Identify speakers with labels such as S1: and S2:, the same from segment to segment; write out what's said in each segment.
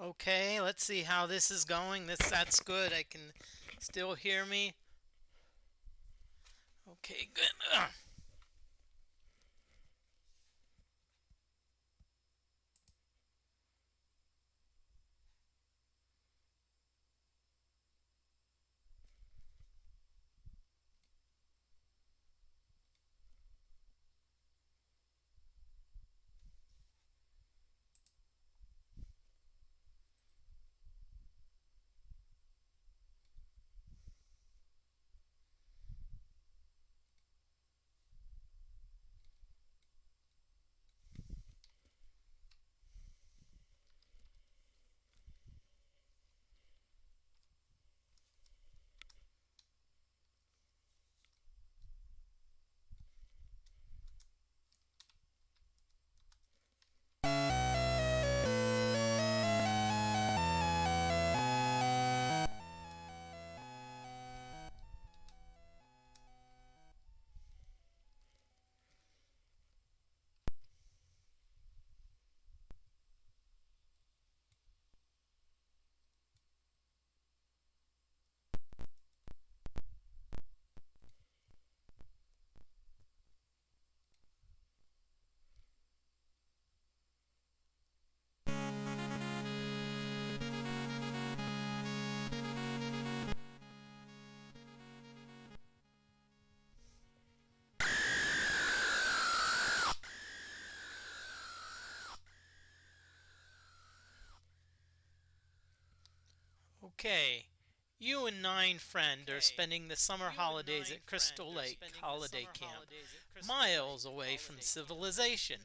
S1: Okay, let's see how this is going. That's good. I can still hear me. Okay, good. Okay. You and nine friends are spending the summer holidays at Crystal Lake Holiday Camp, miles away from civilization,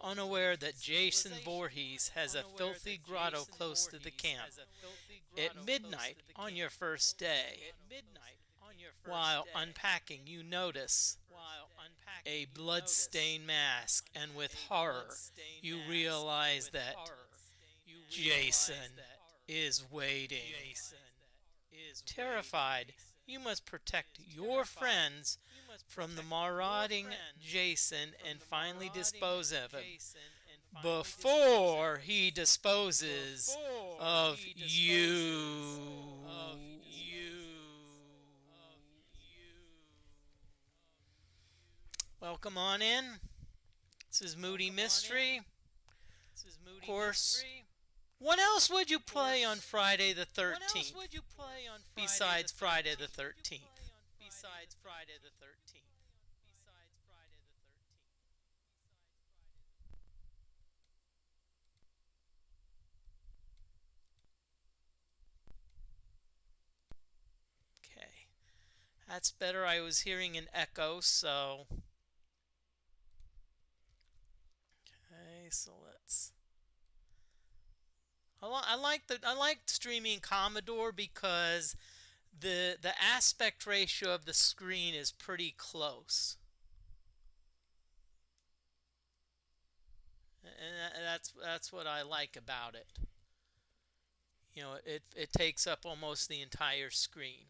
S1: unaware that Jason Voorhees has a filthy grotto close to the camp. At midnight on your first day, while unpacking, you notice a blood-stained mask, and with horror, you realize that Jason is waiting. Terrified, you must protect your friends from the marauding Jason and finally dispose of him before he disposes of you. Welcome on in. This is Moody Mystery. Of course, what else would you play on Friday the 13th besides Friday the 13th? Okay, that's better. I was hearing an echo, so. Okay, so let's. I like streaming Commodore because the aspect ratio of the screen is pretty close, and that's what I like about it. It takes up almost the entire screen.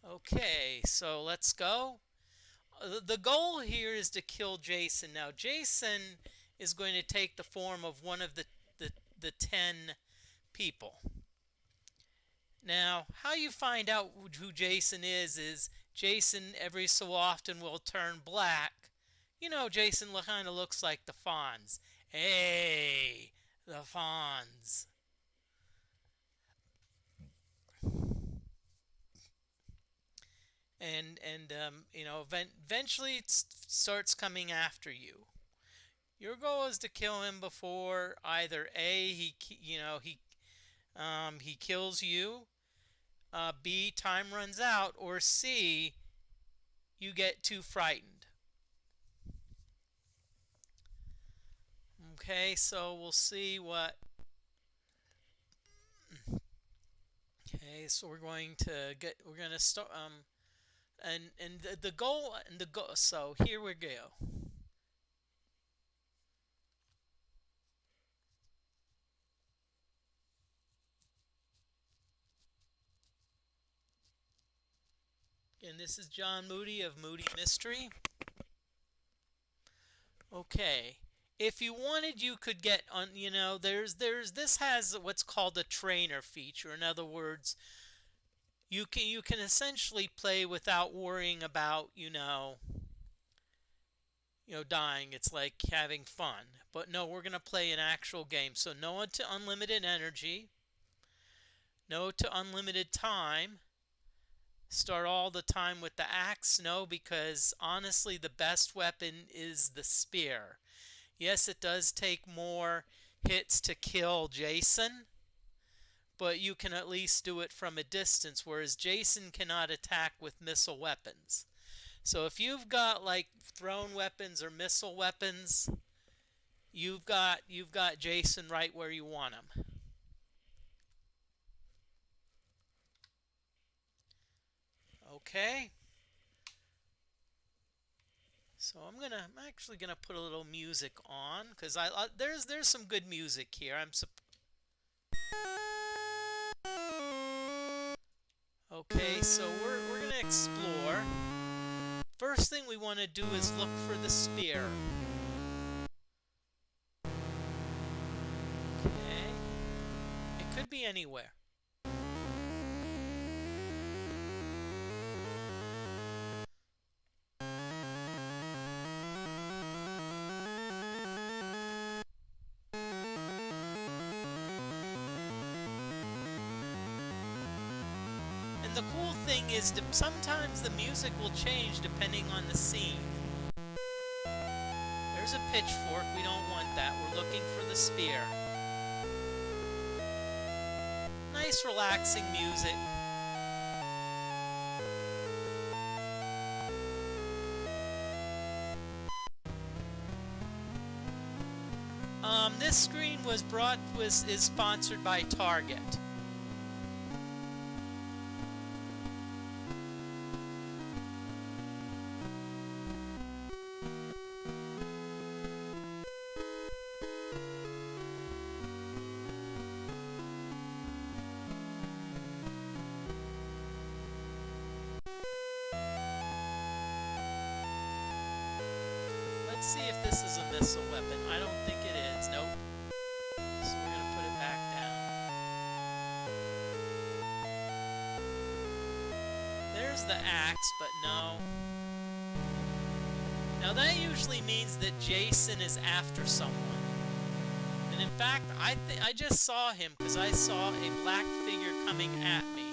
S1: Okay, so let's go. The goal here is to kill Jason. Now, Jason is going to take the form of one of the 10 people. Now, how you find out who Jason is Jason every so often will turn black. Jason kind of looks like the Fonz. Hey, the Fonz. And eventually it starts coming after you. Your goal is to kill him before either A, he kills you, B, time runs out, or C, you get too frightened. Okay, so we'll see what. Okay, so we're going to start. And the goal and the go. So here we go. And this is John Moody of Moody Mystery. Okay, If you wanted, you could get on, this has what's called a trainer feature. In other words, you can essentially play without worrying about, dying. It's like having fun. But no, we're going to play an actual game. So no to unlimited energy, no to unlimited time. Start all the time with the axe? No, because honestly, the best weapon is the spear. Yes, it does take more hits to kill Jason, but you can at least do it from a distance, whereas Jason cannot attack with missile weapons. So if you've got like thrown weapons or missile weapons, you've got Jason right where you want him. Okay. So I'm actually gonna put a little music on because there's some good music here. Okay, so we're gonna explore. First thing we want to do is look for the spear. Okay, it could be anywhere. And the cool thing is that sometimes the music will change depending on the scene. There's a pitchfork. We don't want that. We're looking for the spear. Nice relaxing music. This screen is sponsored by Target. Let's see if this is a missile weapon. I don't think it is. Nope. So we're going to put it back down. There's the axe, but no. Now that usually means that Jason is after someone. And in fact, I just saw him because I saw a black figure coming at me.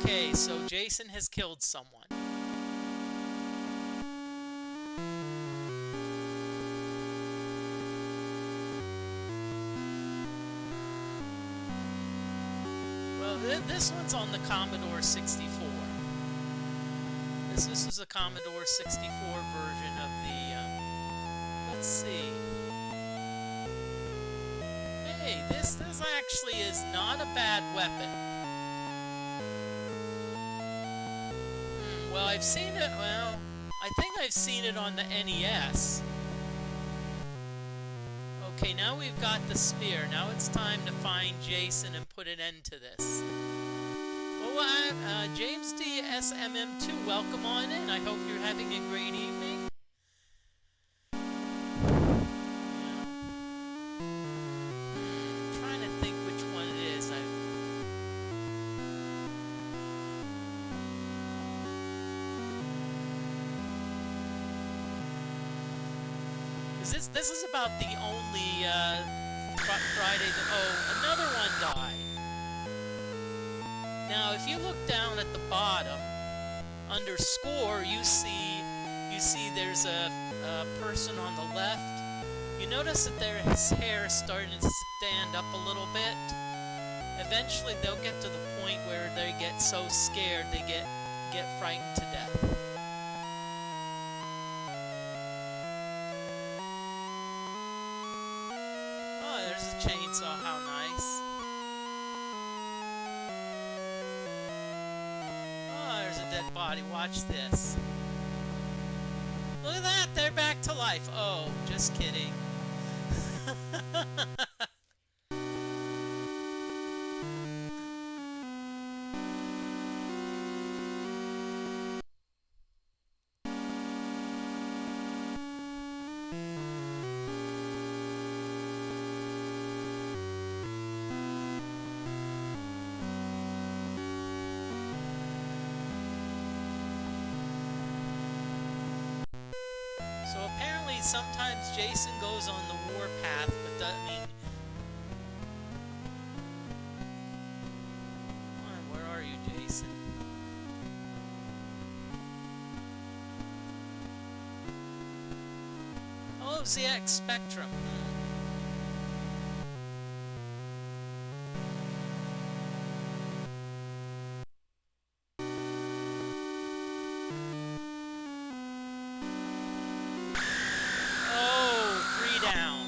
S1: Okay, so Jason has killed someone. Well, this one's on the Commodore 64. This is a Commodore 64 version of the, let's see. Hey, this actually is not a bad weapon. Well, I've seen it, I think I've seen it on the NES. Okay, now we've got the spear. Now it's time to find Jason and put an end to this. Well, James D. SMM2, welcome on in. I hope you're having a great evening. Trying to think which one it is. This is about the only Friday. Oh, another one died. Now, if you look down at the bottom under score, you see there's a person on the left. You notice that his hair is starting to stand up a little bit. Eventually, they'll get to the point where they get so scared they get frightened to death. Chainsaw, how nice. Oh, there's a dead body. Watch this. Look at that. They're back to life. Oh, just kidding. sometimes Jason goes on the warpath, but I mean, come on, where are you, Jason? Oh, ZX Spectrum. Oh, 3 down.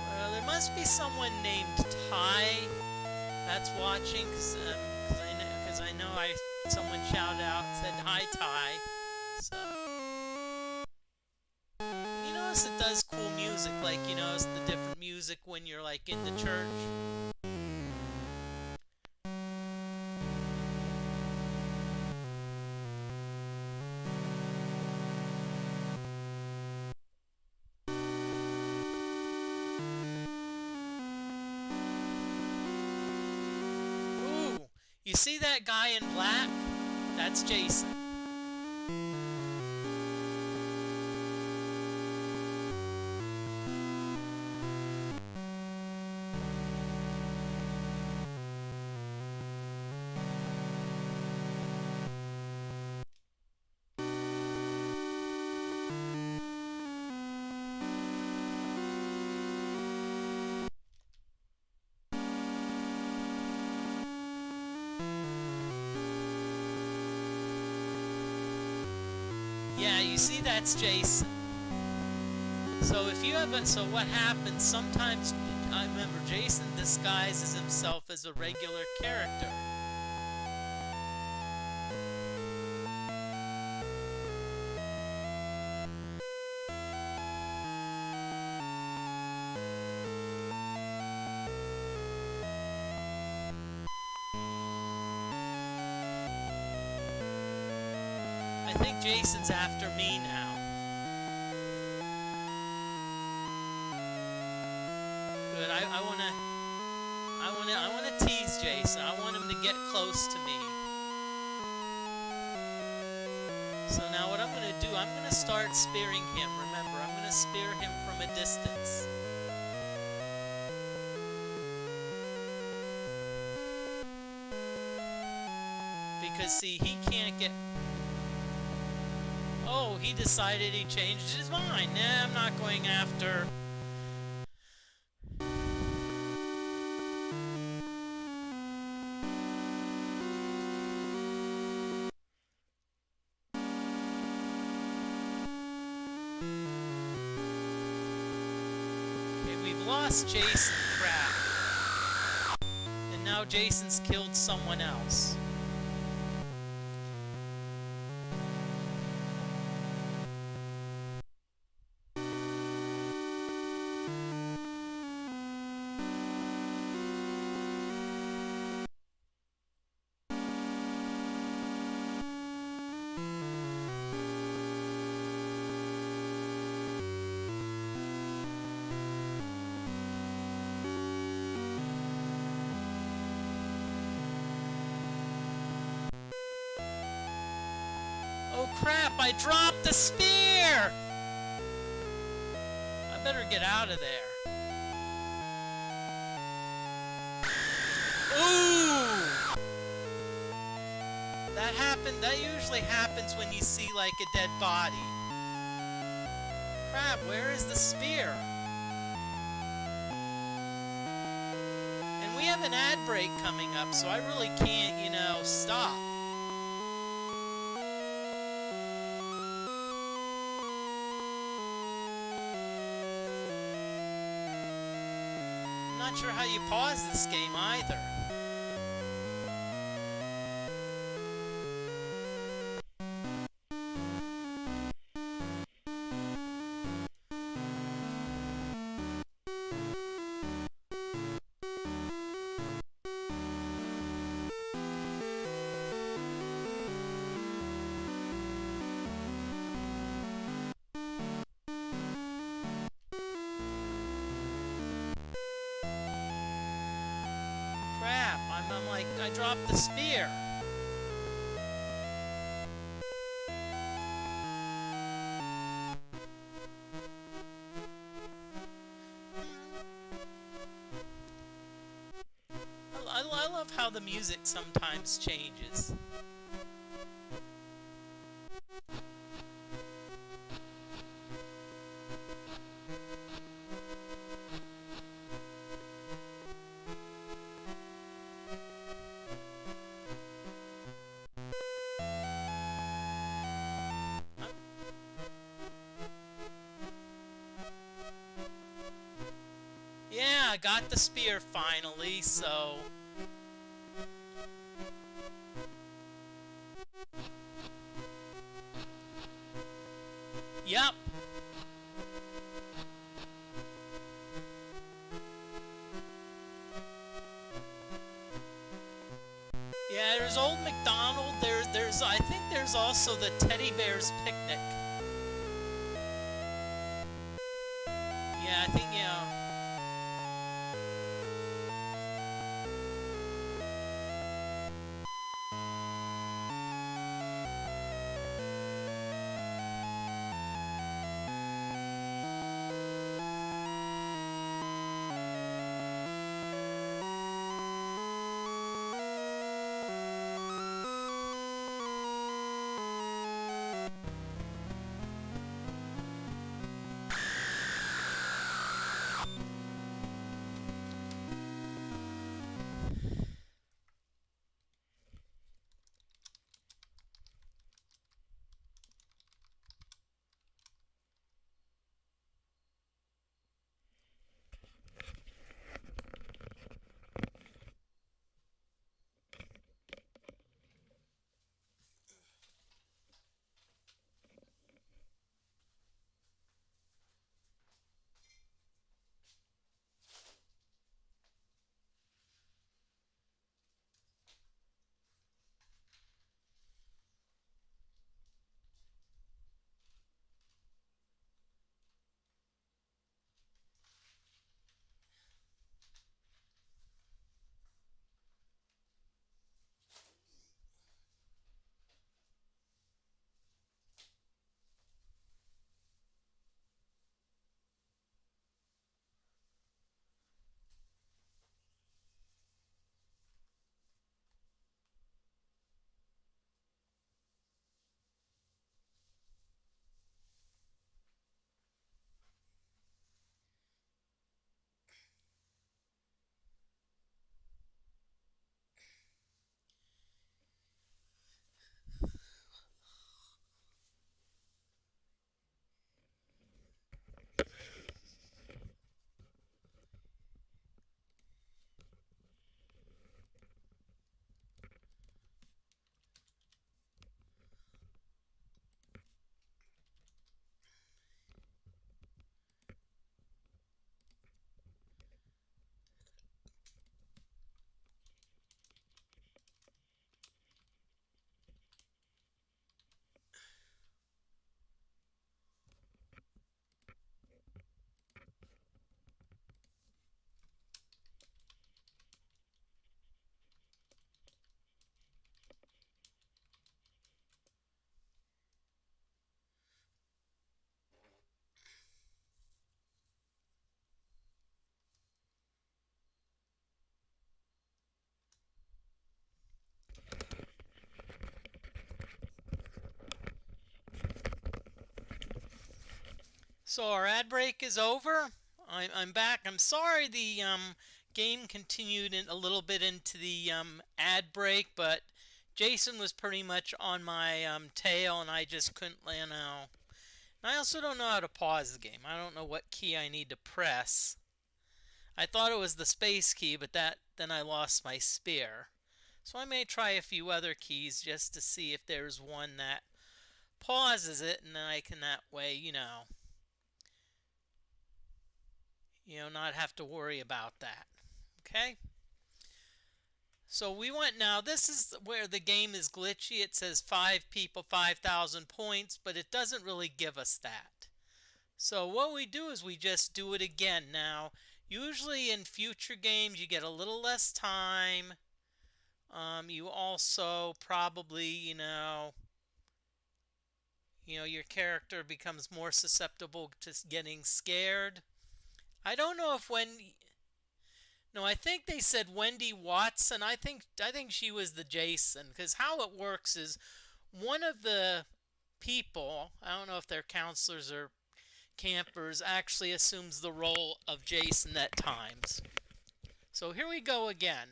S1: Well, there must be someone named Ty that's watching, because I know someone shouted out, said hi Ty. So you notice it does cool music, like you notice the different music when you're like in the church. Ooh, you see that guy in black? That's Jason. Yeah, you see that's Jason. So if you have so what happens sometimes, I remember Jason disguises himself as a regular character. I think Jason's after me now. Good. I wanna tease Jason. I want him to get close to me. So now what I'm gonna do, I'm gonna start spearing him. Remember, I'm gonna spear him from a distance. Because see, he can't get. Oh, he decided he changed his mind. Nah, I'm not going after. Okay, we've lost Jason. Crap. And now Jason's killed someone else. Oh crap, I dropped the spear! I better get out of there. Ooh! That usually happens when you see like a dead body. Crap, where is the spear? And we have an ad break coming up, so I really can't, stop. I'm not sure how you pause this game either. I dropped the spear. I love how the music sometimes changes. Yeah, I got the spear finally, so... Yep. Yeah, there's Old MacDonald. I think there's also the Teddy Bear's Picnic. Yeah, I think, yeah. So our ad break is over. I'm back. I'm sorry the game continued a little bit into the ad break, but Jason was pretty much on my tail, and I just couldn't land out. And I also don't know how to pause the game. I don't know what key I need to press. I thought it was the space key, but then I lost my spear. So I may try a few other keys just to see if there's one that pauses it, and then I can that way, not have to worry about that. Okay? So we went now. This is where the game is glitchy. It says 5 people, 5,000 points, but it doesn't really give us that. So what we do is we just do it again. Now, usually in future games, you get a little less time You also probably, your character becomes more susceptible to getting scared. I don't know if Wendy. No, I think they said Wendy Watson. I think she was the Jason, because how it works is one of the people, I don't know if they're counselors or campers, actually assumes the role of Jason at times. So here we go again.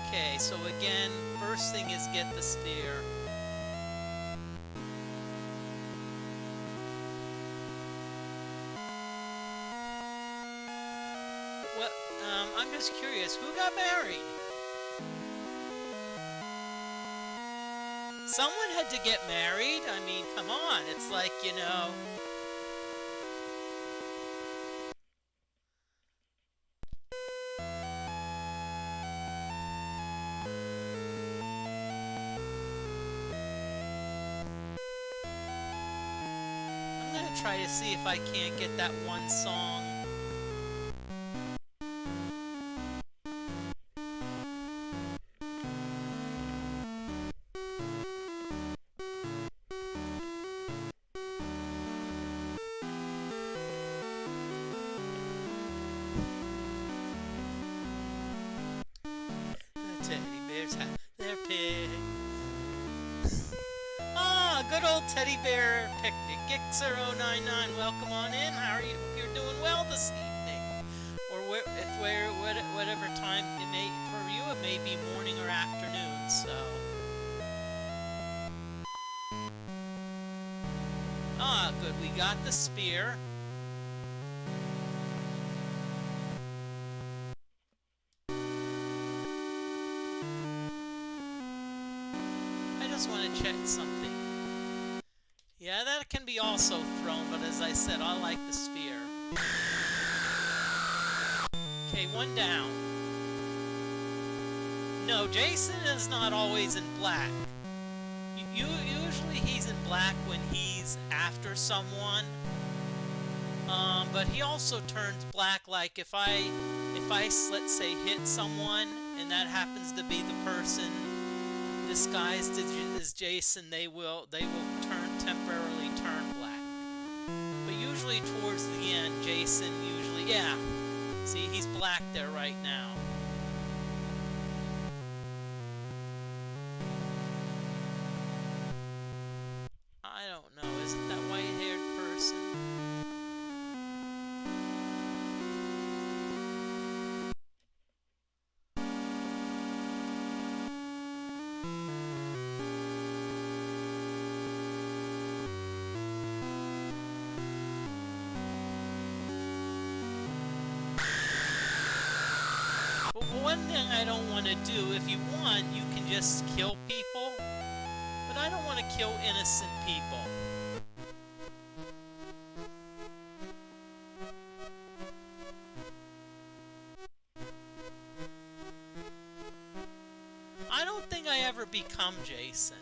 S1: Okay, so again, first thing is get the steer. Well, I'm just curious, who got married? Someone had to get married. I mean, come on. It's like. I'm gonna try to see if I can't get that one song. The teddy bears have their pigs. Ah, good old teddy bear picnic. Gixer099, welcome on in. How are you? You're doing well this evening, or whatever time it may for you. It may be morning or afternoon. So, good. We got the spear. I just want to check something. Yeah, that can be also thrown, but as I said, I like the spear. Okay, one down. No, Jason is not always in black. Usually he's in black when he's after someone. But he also turns black, like if I let's say hit someone and that happens to be the person disguised as Jason, they will temporarily turn black. But usually towards the end, Jason usually, yeah. See, he's black there right now. I don't know. Is it that white-haired person? But one thing I don't want to do, if you want, you can just kill people. But I don't want to kill innocent people. I don't think I ever become Jason.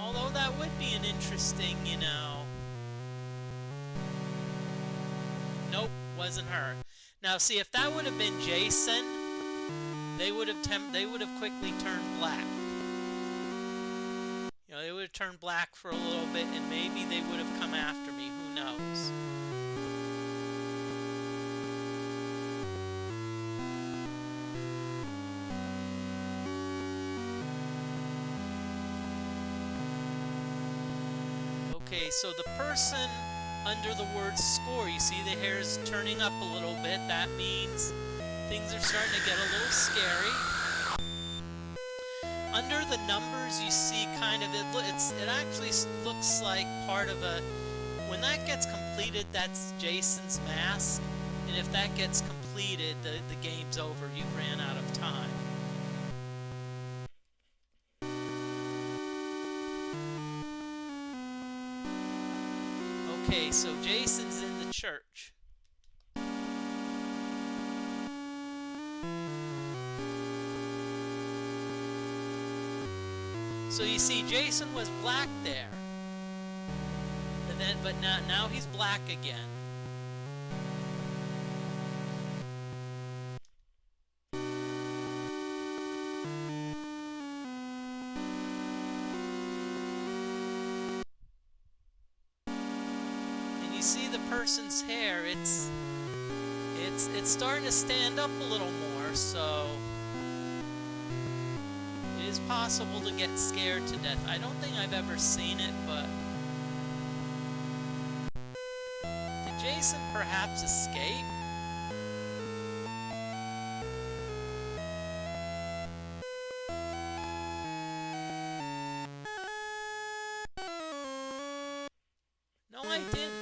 S1: Although that would be an interesting, Nope, wasn't her. Now, see, if that would have been Jason, they would have quickly turned black. They would have turned black for a little bit, and maybe they would have come after me. Who knows? Okay, so the person under the word score, you see the hair's turning up a little bit. That means things are starting to get a little scary. Under the numbers, you see kind of it actually looks like part of a, when that gets completed, that's Jason's mask, and if that gets completed, the game's over. You ran out of time. Okay, so Jason's in the church. So you see, Jason was black there. but now he's black again. And you see the person's hair, it's starting to stand up a little more, so it is possible to get scared to death. I don't think I've ever seen it, but did Jason perhaps escape? No, I didn't.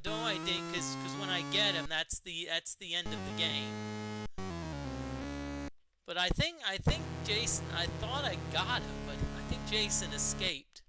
S1: No, I didn't, because when I get him, that's the end of the game. But I think Jason. I thought I got him, but I think Jason escaped.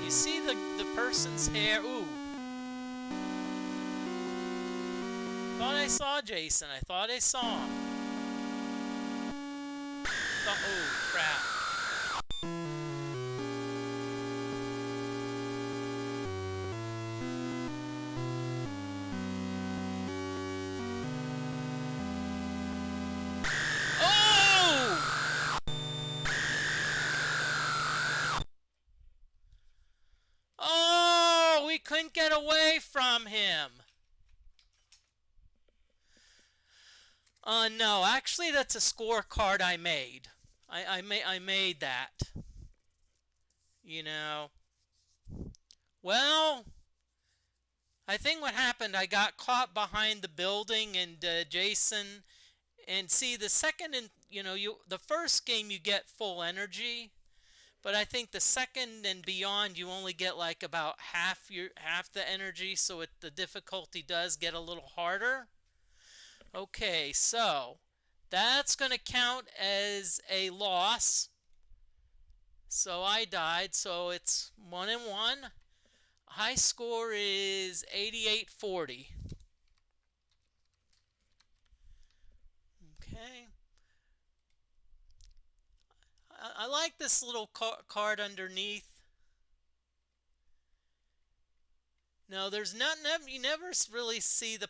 S1: You see the person's hair? Ooh. Thought I saw Jason. I thought I saw him. Oh, crap. Couldn't get away from him. No, actually that's a scorecard I made. I made that. You know. Well, I think what happened, I got caught behind the building, and Jason, and see the second, and the first game you get full energy. But I think the second and beyond, you only get like about half the energy, so the difficulty does get a little harder. Okay, so that's going to count as a loss. So I died, so it's 1-1. High score is 88-40. Okay. I like this little card underneath. No, there's not. You never really see the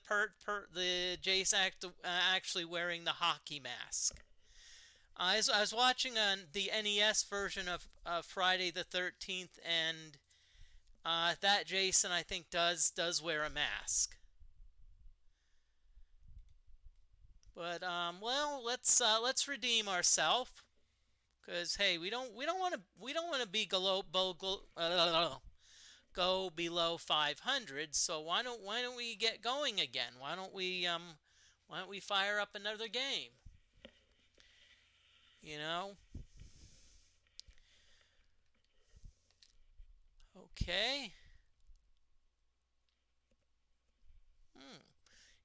S1: Jace actually wearing the hockey mask. I was watching on the NES version of Friday the 13th, and that Jason I think does wear a mask. But well, let's redeem ourselves. Because hey, we don't want to be go below 500. So why don't we get going again? Why don't we fire up another game? Okay.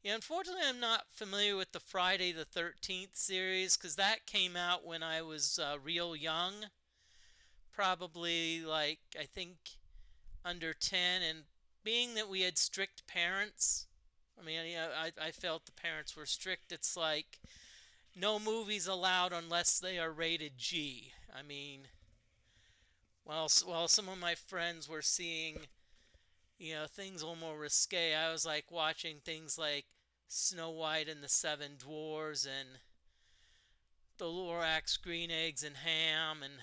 S1: Yeah, unfortunately, I'm not familiar with the Friday the 13th series because that came out when I was real young. Probably, like, I think under 10. And being that we had strict parents, I mean, I felt the parents were strict. It's like no movies allowed unless they are rated G. I mean, while some of my friends were seeing things a little more risque, I was like watching things like Snow White and the Seven Dwarfs and the Lorax Green Eggs and Ham and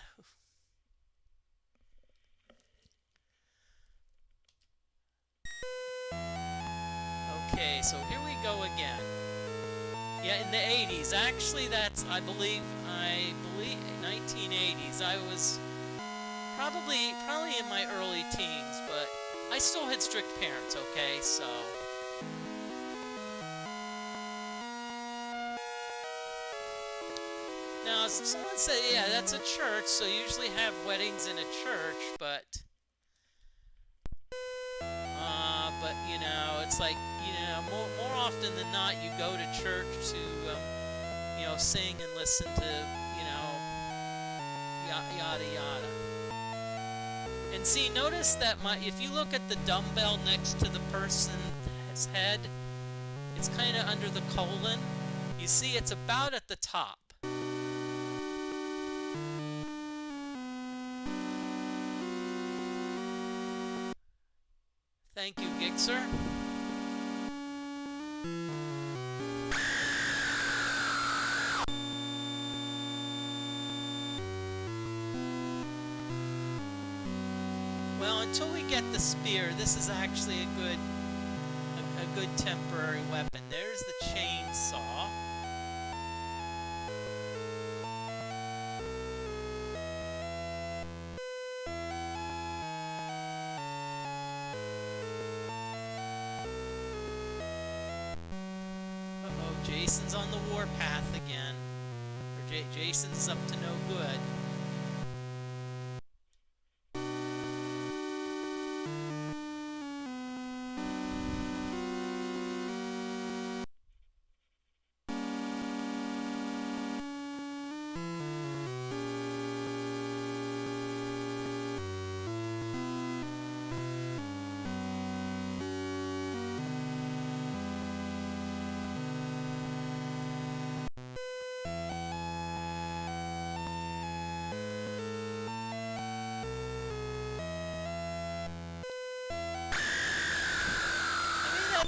S1: okay, so here we go again. Yeah, in the 80s. Actually, I believe I believe 1980s. I was probably in my early teens, but I still had strict parents, okay? So now someone said, yeah, that's a church, so you usually have weddings in a church, but you know, it's like, you know, more often than not, you go to church to you know, sing and listen to, you know, yada yada. And see, notice that if you look at the dumbbell next to the person's head, it's kind of under the colon. You see, it's about at the top. Thank you, Gixer. Well, until we get the spear, this is actually a good temporary weapon. There's the chainsaw. Uh-oh, Jason's on the warpath again. Or Jason's up to no good.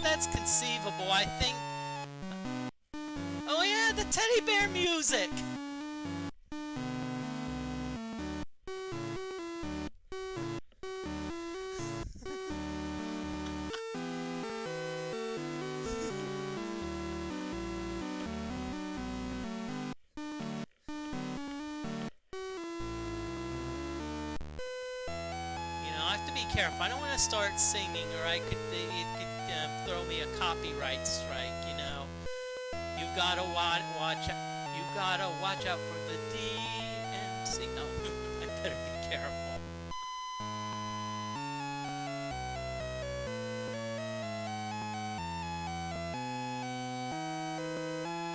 S1: That's conceivable, I think. Oh yeah, the teddy bear music! You know, I have to be careful. I don't want to start singing, or it could throw me a copyright strike. You know, you've got to watch out. You've got to watch out for the DMC. No, I better be careful.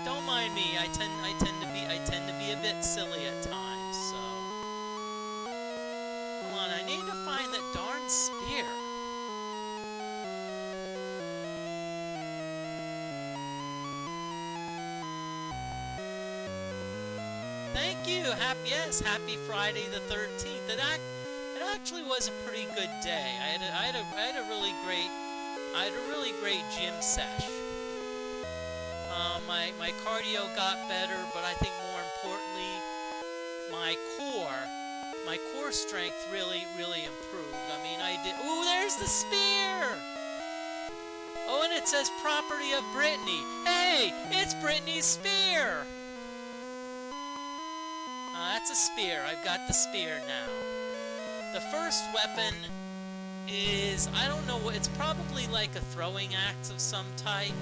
S1: Don't mind me. I tend to be a bit silly at times. So, come on. I need to find that darn spear. Thank you. Happy Friday the 13th. It actually was a pretty good day. I had a really great gym sesh. My cardio got better, but I think more importantly, my core strength really improved. I mean, I did. Ooh, there's the spear. Oh, and it says property of Brittany. Hey, it's Brittany's spear. That's a spear. I've got the spear now. The first weapon is, I don't know, it's probably like a throwing axe of some type.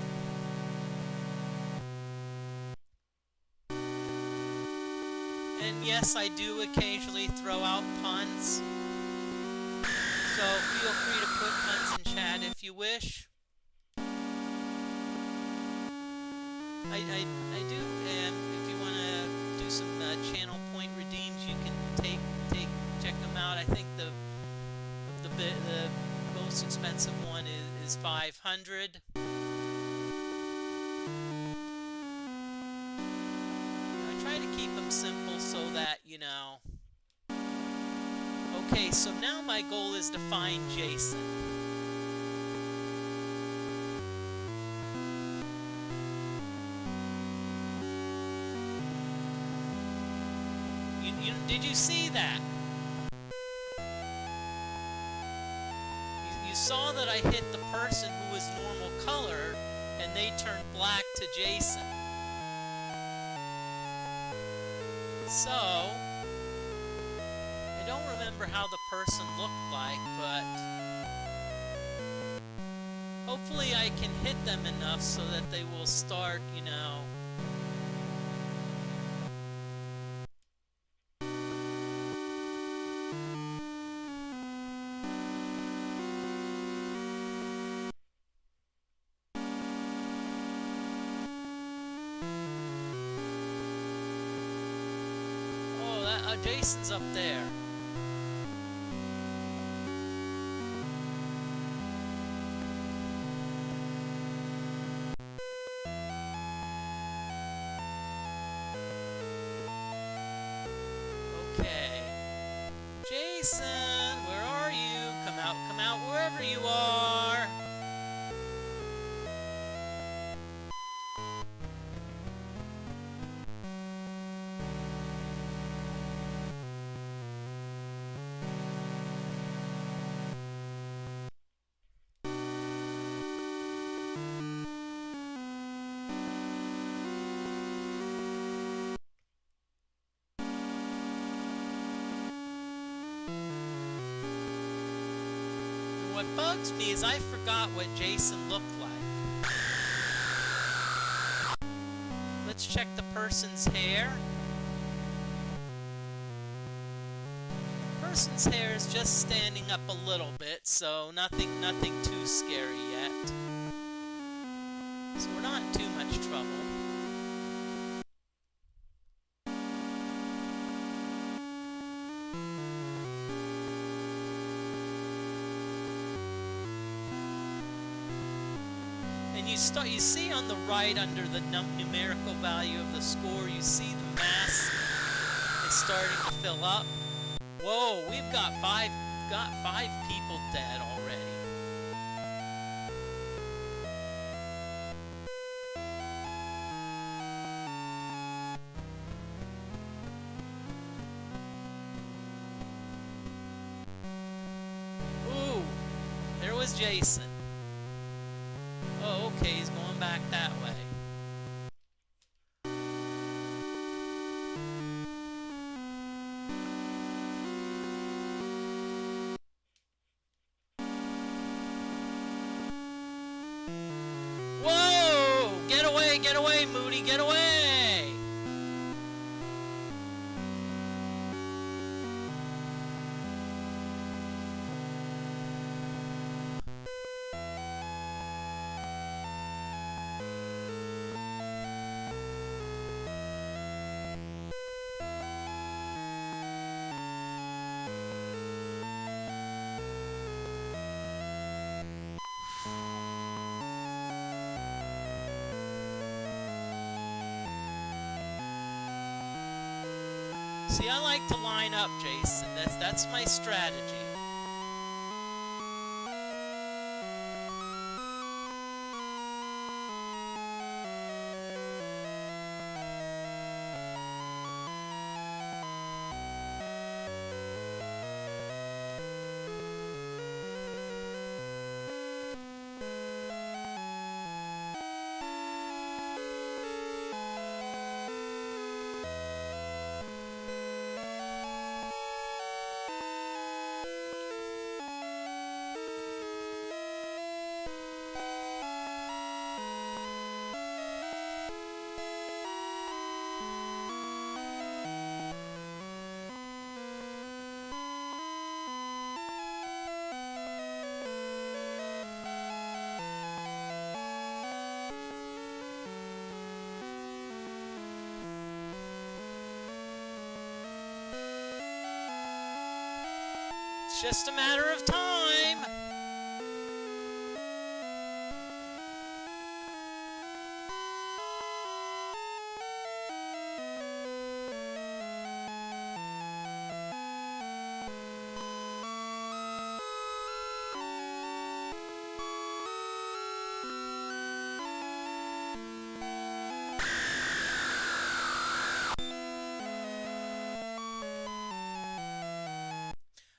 S1: And yes, I do occasionally throw out puns. So feel free to put puns in chat if you wish. I do, if you want to do some channel point redeems, you can check them out. I think the most expensive one is 500. I try to keep them simple so that, you know. Okay, so now my goal is to find Jason. Did you see that? You saw that I hit the person who was normal color, and they turned black to Jason. So, I don't remember how the person looked like, but hopefully I can hit them enough so that they will start, you know. Oh, Jason's up there. Okay. Jason, where are you? Come out wherever you are. What bugs me is I forgot what Jason looked like. Let's check the person's hair. Person's hair is just standing up a little bit, so nothing too scary yet. So we're not in too much trouble. And you see on the right under the numerical value of the score, you see the mass is starting to fill up. Whoa, we've got five people dead already. Ooh, there was Jason. Oh, okay, he's going back that way. Whoa! Get away, Moody, get away! See, I like to line up, Jason. That's my strategy. It's just a matter of time.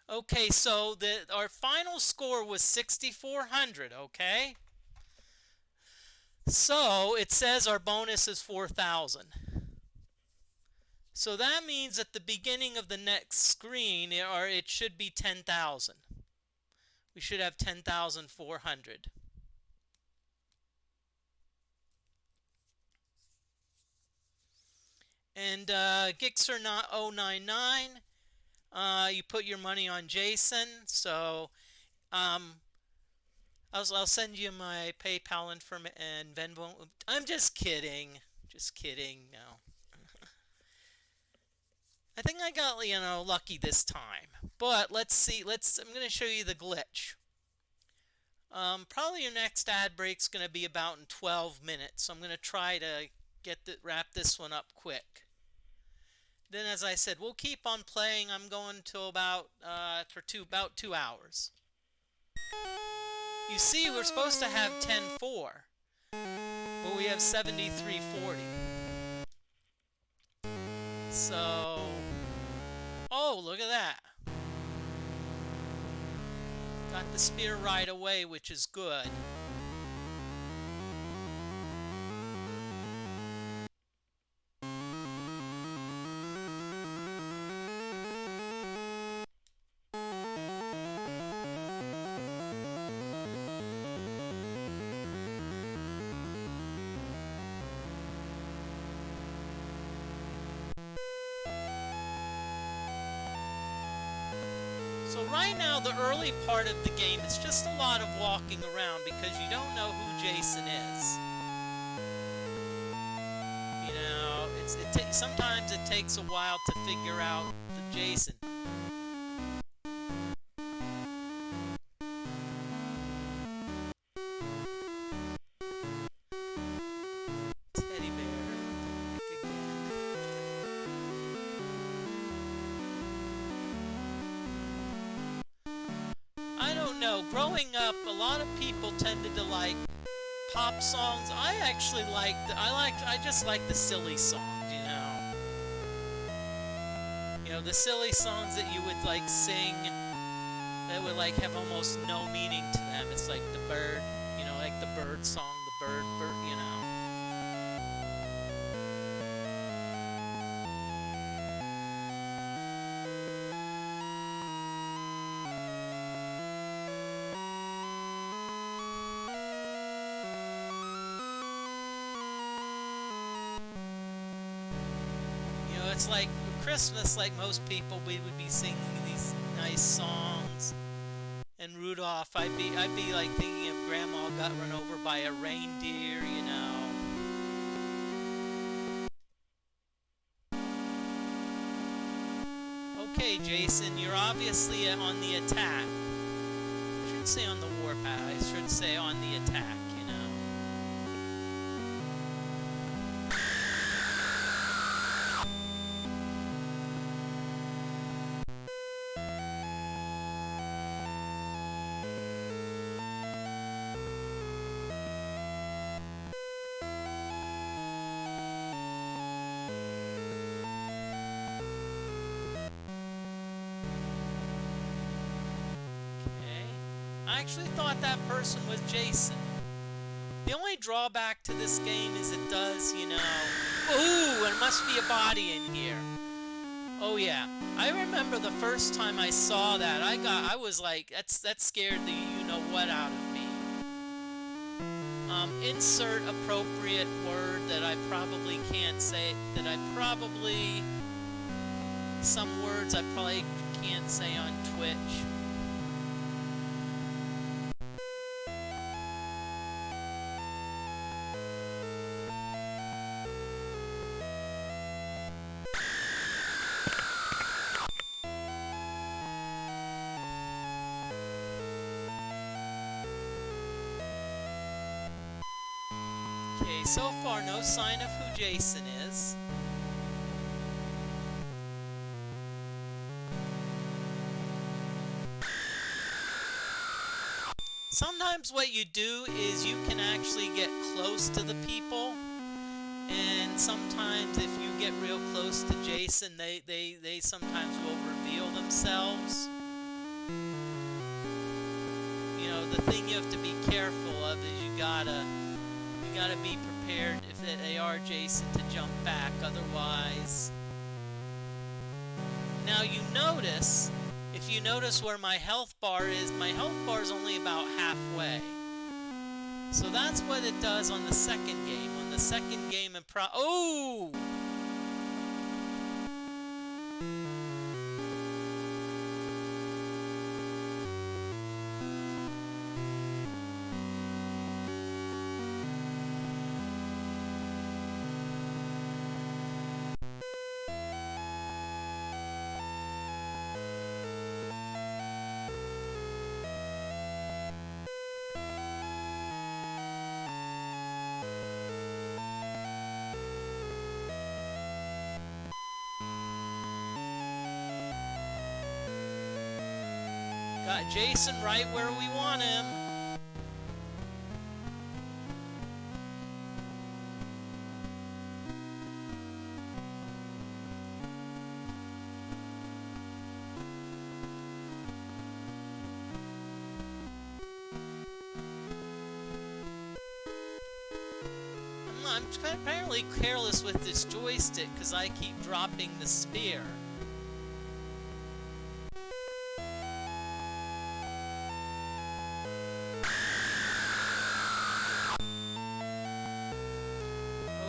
S1: Okay, so our final score was 6,400, okay? So it says our bonus is 4,000. So that means at the beginning of the next screen, it should be 10,000. We should have 10,400. And Gixer 099, you put your money on Jason. So I'll send you my PayPal information and Venmo. I'm just kidding. Just kidding. No. I think I got, lucky this time. But let's see. I'm going to show you the glitch. Probably your next ad break's going to be about in 12 minutes. So I'm going to try to wrap this one up quick. Then, as I said, we'll keep on playing. I'm going till about 2 hours. You see, we're supposed to have 10.4, but we have 73.40. So, oh, look at that. Got the spear right away, which is good. So right now, the early part of the game, it's just a lot of walking around because you don't know who Jason is. You know, sometimes it takes a while to figure out the Jason. Teddy bear. I don't know. Growing up, a lot of people tended to like pop songs. I actually I just like the silly songs, you know. You know, the silly songs that you would like sing that would like have almost no meaning to them. It's like the bird, you know, like the bird song, the bird, you know. It's like Christmas, like most people, we would be singing these nice songs. And Rudolph, I'd be like thinking of Grandma got run over by a reindeer, you know. Okay, Jason, you're obviously on the attack. I shouldn't say on the warpath. I should say on the attack, you know. I actually thought that person was Jason. The only drawback to this game is it does, you know... Ooh, there must be a body in here. Oh yeah, I remember the first time I saw that, I was like, that scared the you-know-what out of me. Insert appropriate word that I probably can't say, some words I probably can't say on Twitch. Okay, so far no sign of who Jason is. Sometimes what you do is you can actually get close to the people, and sometimes if you get real close to Jason, they sometimes will reveal themselves. You know, the thing you have to be careful of is you gotta be prepared if they are Jason to jump back, otherwise Now if you notice where my health bar is only about halfway. So that's what it does on the second game. On the second game oh! Got Jason right where we want him. I'm apparently careless with this joystick because I keep dropping the spear.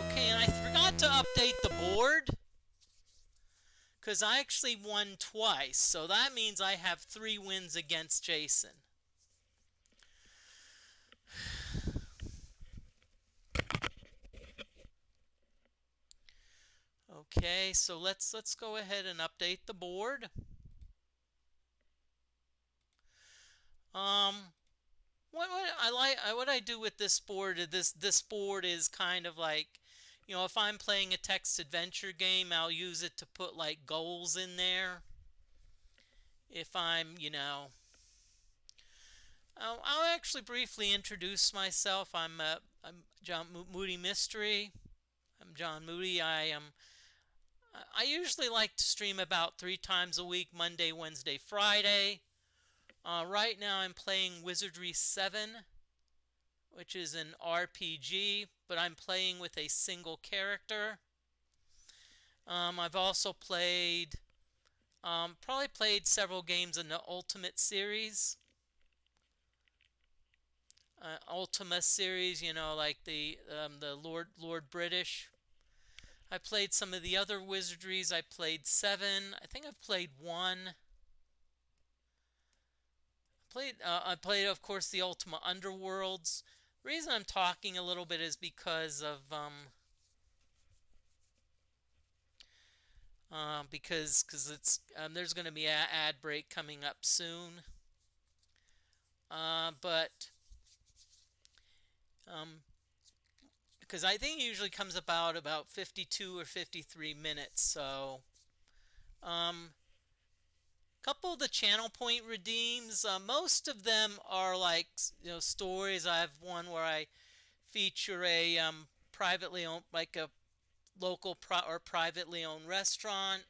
S1: Okay, and I forgot to update the board because I actually won twice, so that means I have 3 wins against Jason. Okay, so let's go ahead and update the board. What I do with this board, this board is kind of like, you know, if I'm playing a text adventure game, I'll use it to put like goals in there. If I'm, you know, I'll actually briefly introduce myself. I'm John Moody Mystery. I'm John Moody. I usually like to stream about 3 times a week, Monday, Wednesday, Friday. Right now I'm playing Wizardry 7, which is an RPG, but I'm playing with a single character. I've also probably played several games in the Ultimate series. Ultima series, you know, like the Lord British. I played some of the other wizardries. I played 7. I think I've played 1. I played, of course, the Ultima Underworlds. The reason I'm talking a little bit is because of because it's there's going to be an ad break coming up soon. But because I think it usually comes about 52 or 53 minutes. So couple of the channel point redeems, most of them are like, you know, stories. I have one where I feature a privately owned, like a local or privately owned restaurant.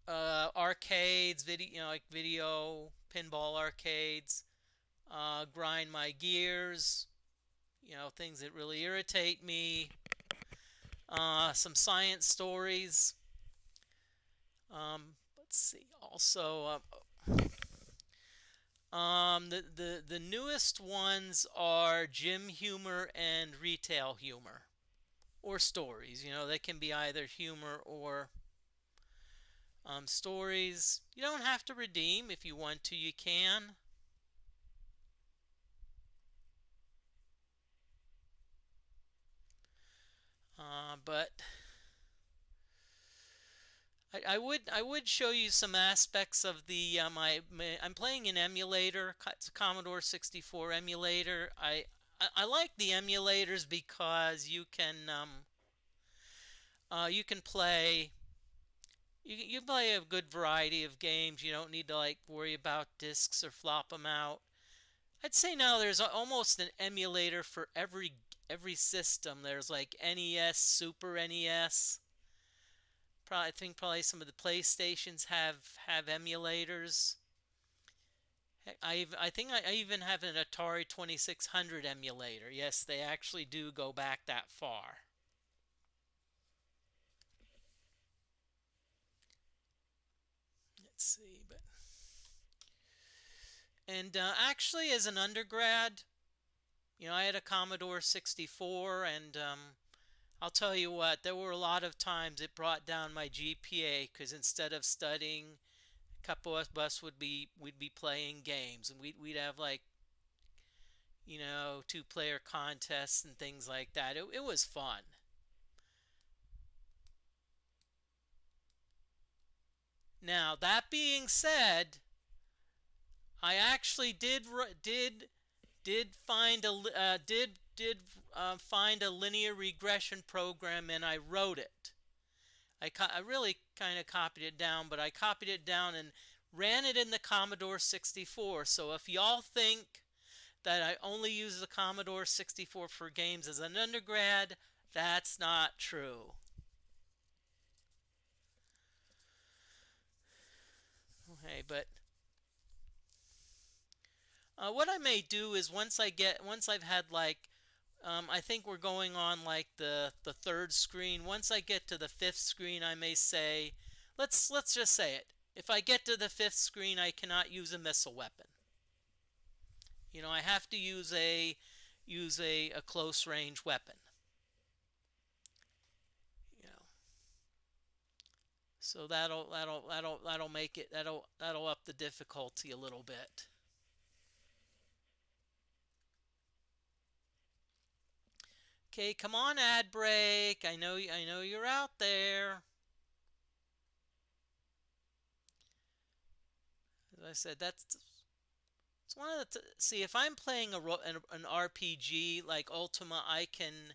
S1: Arcades, video, you know, like video pinball arcades. Grind my gears, you know, things that really irritate me. Some science stories. Let's see. Also, the newest ones are gym humor and retail humor, or stories. You know, they can be either humor or stories. You don't have to redeem. If you want to, you can. But I would show you some aspects of the I'm playing an emulator. It's a Commodore 64 emulator. I like the emulators because you can play you play a good variety of games. You don't need to like worry about discs or flop them out. I'd say now there's almost an emulator for every system. There's like NES, Super NES. I think probably some of the PlayStations have emulators. I think I even have an Atari 2600 emulator. Yes, they actually do go back that far. And actually, as an undergrad, I had a Commodore 64, and I'll tell you what, there were a lot of times it brought down my GPA because instead of studying, a couple of us we'd be playing games, and we'd have like, two-player contests and things like that. It was fun. Now, that being said, I actually did find find a linear regression program, and I wrote it. I really kind of copied it down, but I copied it down and ran it in the Commodore 64. So if y'all think that I only use the Commodore 64 for games as an undergrad, that's not true. Okay, but what I may do is once I've had like I think we're going on like the third screen. Once I get to the fifth screen, I may say, let's just say it. If I get to the fifth screen, I cannot use a missile weapon. I have to use a close range weapon. You know, so that'll make it that'll up the difficulty a little bit. Okay, come on, ad break. I know you're out there. As I said, it's one of the see if I'm playing an RPG like Ultima, I can.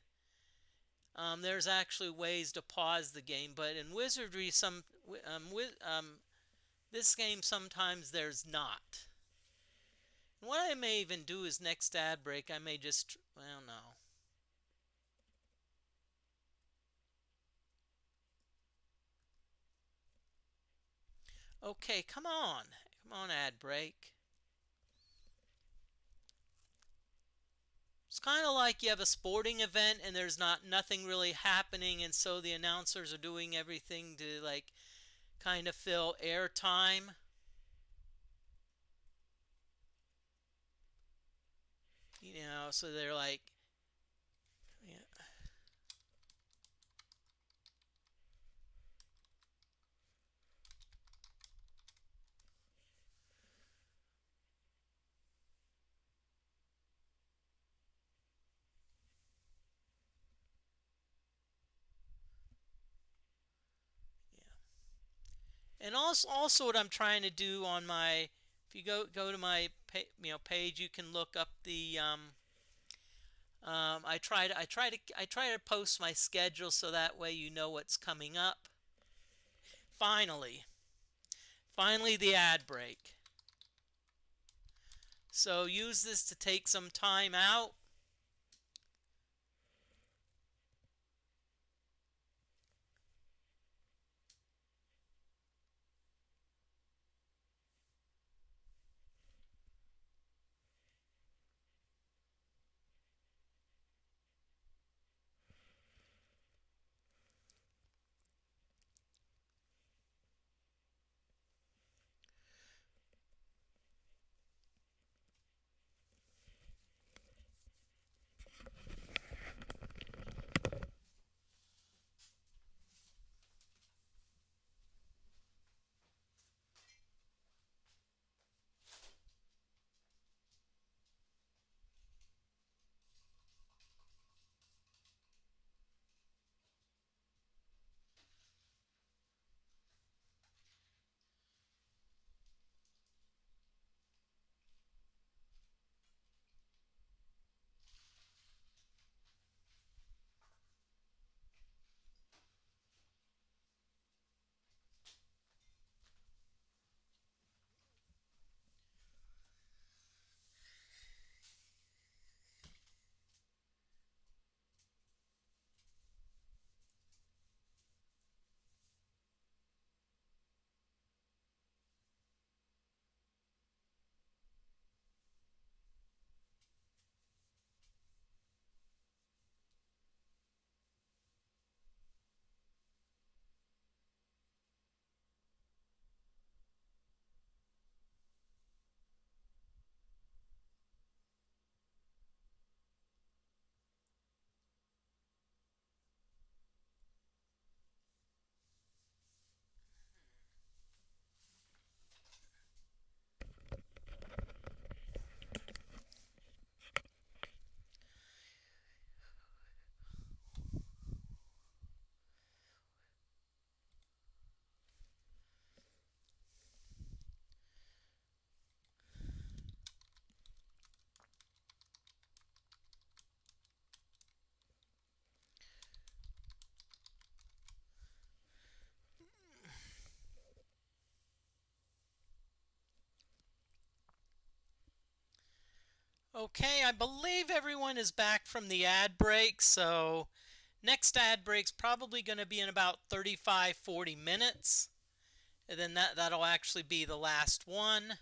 S1: There's actually ways to pause the game, but in Wizardry, this game sometimes there's not. And what I may even do is next ad break, I may just well no. Okay, come on, ad break. It's kind of like you have a sporting event and there's nothing really happening, and so the announcers are doing everything to like kind of fill airtime. So they're like, yeah, yeah. And also what I'm trying to do on my, if you go to my page, you can look up the I try to post my schedule so that way you know what's coming up. Finally, finally the ad break. So use this to take some time out. Okay, I believe everyone is back from the ad break, so next ad break's probably going to be in about 35-40 minutes. And then that'll actually be the last one.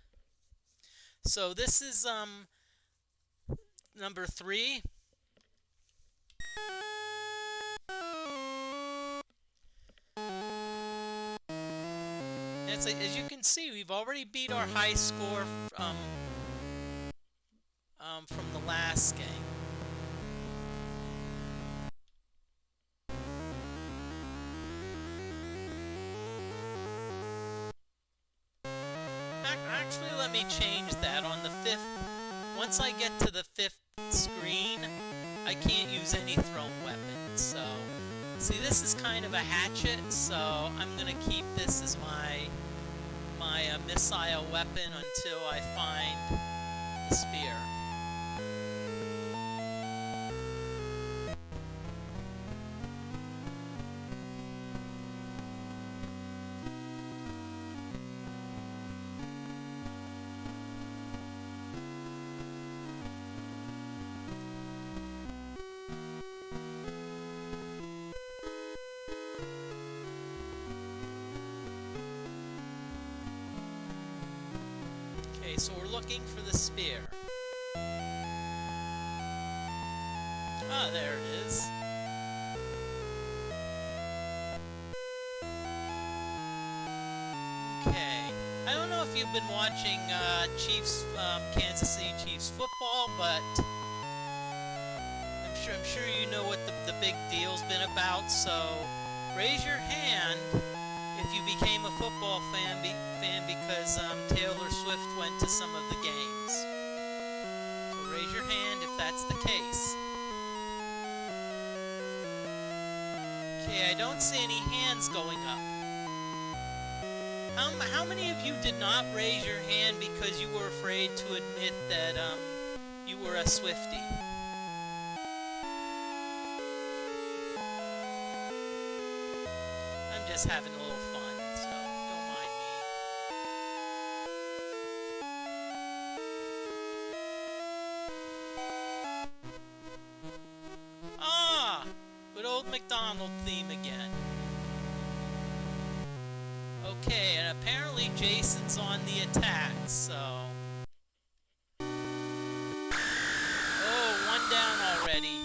S1: So this is number 3. As you can see, we've already beat our high score from the last game. Actually, let me change that. On the 5th, once I get to the 5th screen, I can't use any thrown weapons. So, see, this is kind of a hatchet, so I'm going to keep this as my missile weapon until I find the spear. Okay, so we're looking for the spear. Ah, there it is. Okay. I don't know if you've been watching Kansas City Chiefs football, but I'm sure you know what the big deal's been about. So raise your hand if you became a football fan because Taylor Swift went to some of the games. So raise your hand if that's the case. Okay, I don't see any hands going up. How many of you did not raise your hand because you were afraid to admit that you were a Swiftie? I'm just having a little fun, so don't mind me. Ah! Good old McDonald theme again. Okay, and apparently Jason's on the attack, so... Oh, one down already.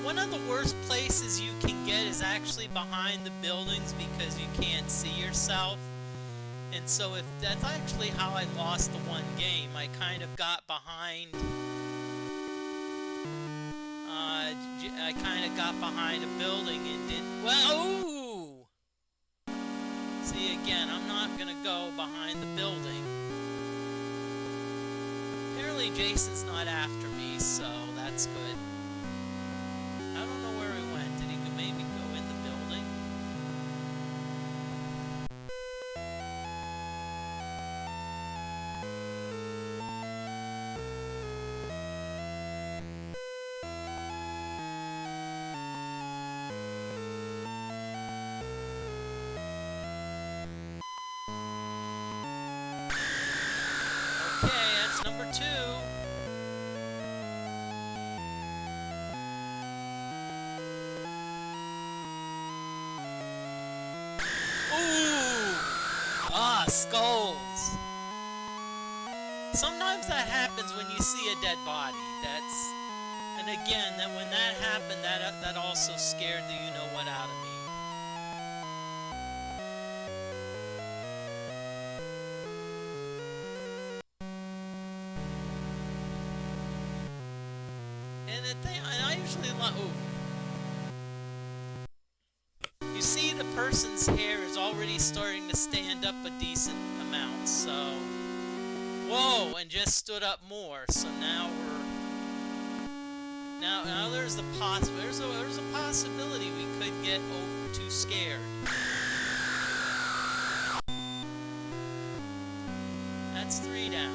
S1: One of the worst places you can get is actually behind the buildings because you can't see yourself. And so if that's actually how I lost the one game. I kind of got behind a building and didn't... Well, ooh! See, again, I'm not going to go behind the building. Apparently Jason's not after me, so that's good. I don't know where he went. Did he maybe go in the building? Okay, that's number 2. Ooh! Ah, skulls. Sometimes that happens when you see a dead body. And again, when that happened, that also scared the you-know-what out of me. And I usually you see the person's hair is already starting to stand up a decent amount, so... Whoa, and just stood up more, so now we're... Now there's a possibility we could get too scared. That's 3 down.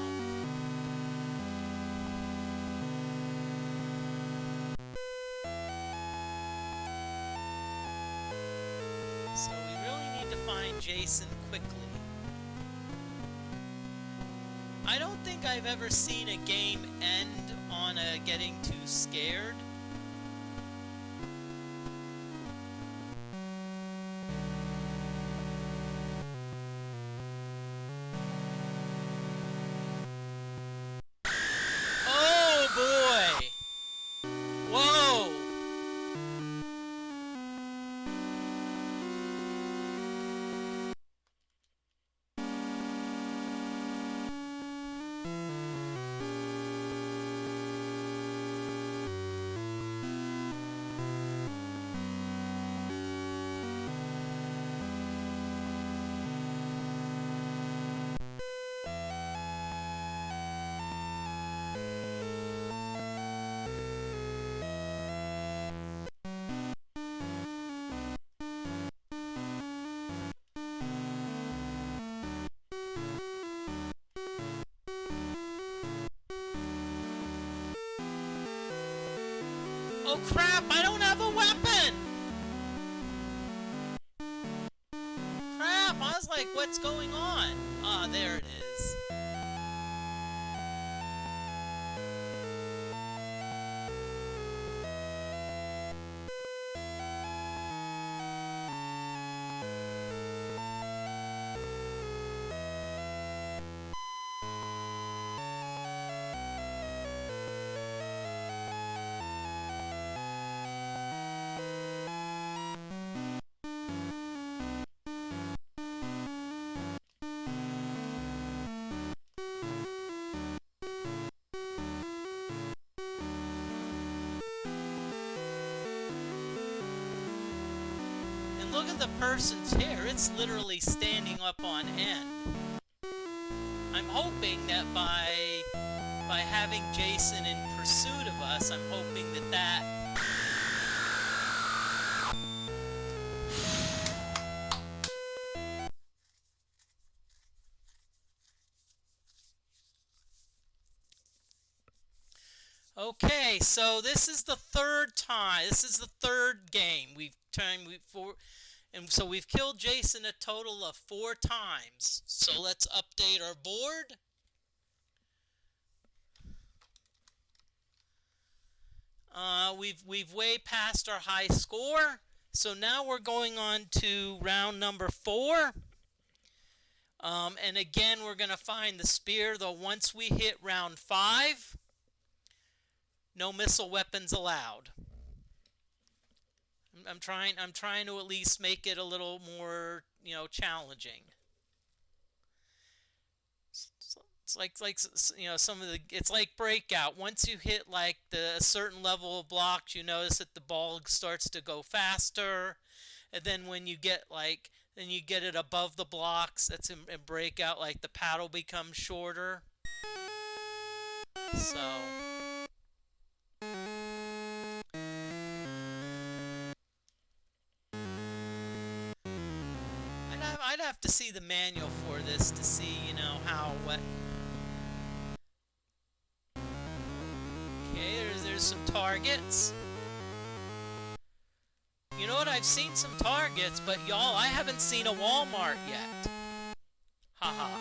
S1: find Jason quickly. I don't think I've ever seen a game end on a getting too scared. Oh boy! Whoa! Oh crap, I don't have a weapon! Crap, I was like, what's going on? Ah, there it is. Look at the person's hair, it's literally standing up on end. I'm hoping that by having Jason in pursuit of us, I'm hoping that Okay, so this is the third time. This is the third game and so we've killed Jason a total of 4 times. So let's update our board. We've way past our high score. So now we're going on to round number 4. And again, we're going to find the spear, though once we hit round 5, no missile weapons allowed. I'm trying to at least make it a little more, challenging. It's like some of the, it's like Breakout. Once you hit like a certain level of blocks, you notice that the ball starts to go faster, and then when you get then you get it above the blocks. That's in Breakout. Like the paddle becomes shorter. So. I'd have to see the manual for this to see, what. Okay, there's some targets. You know what? I've seen some targets, but y'all, I haven't seen a Walmart yet. Haha.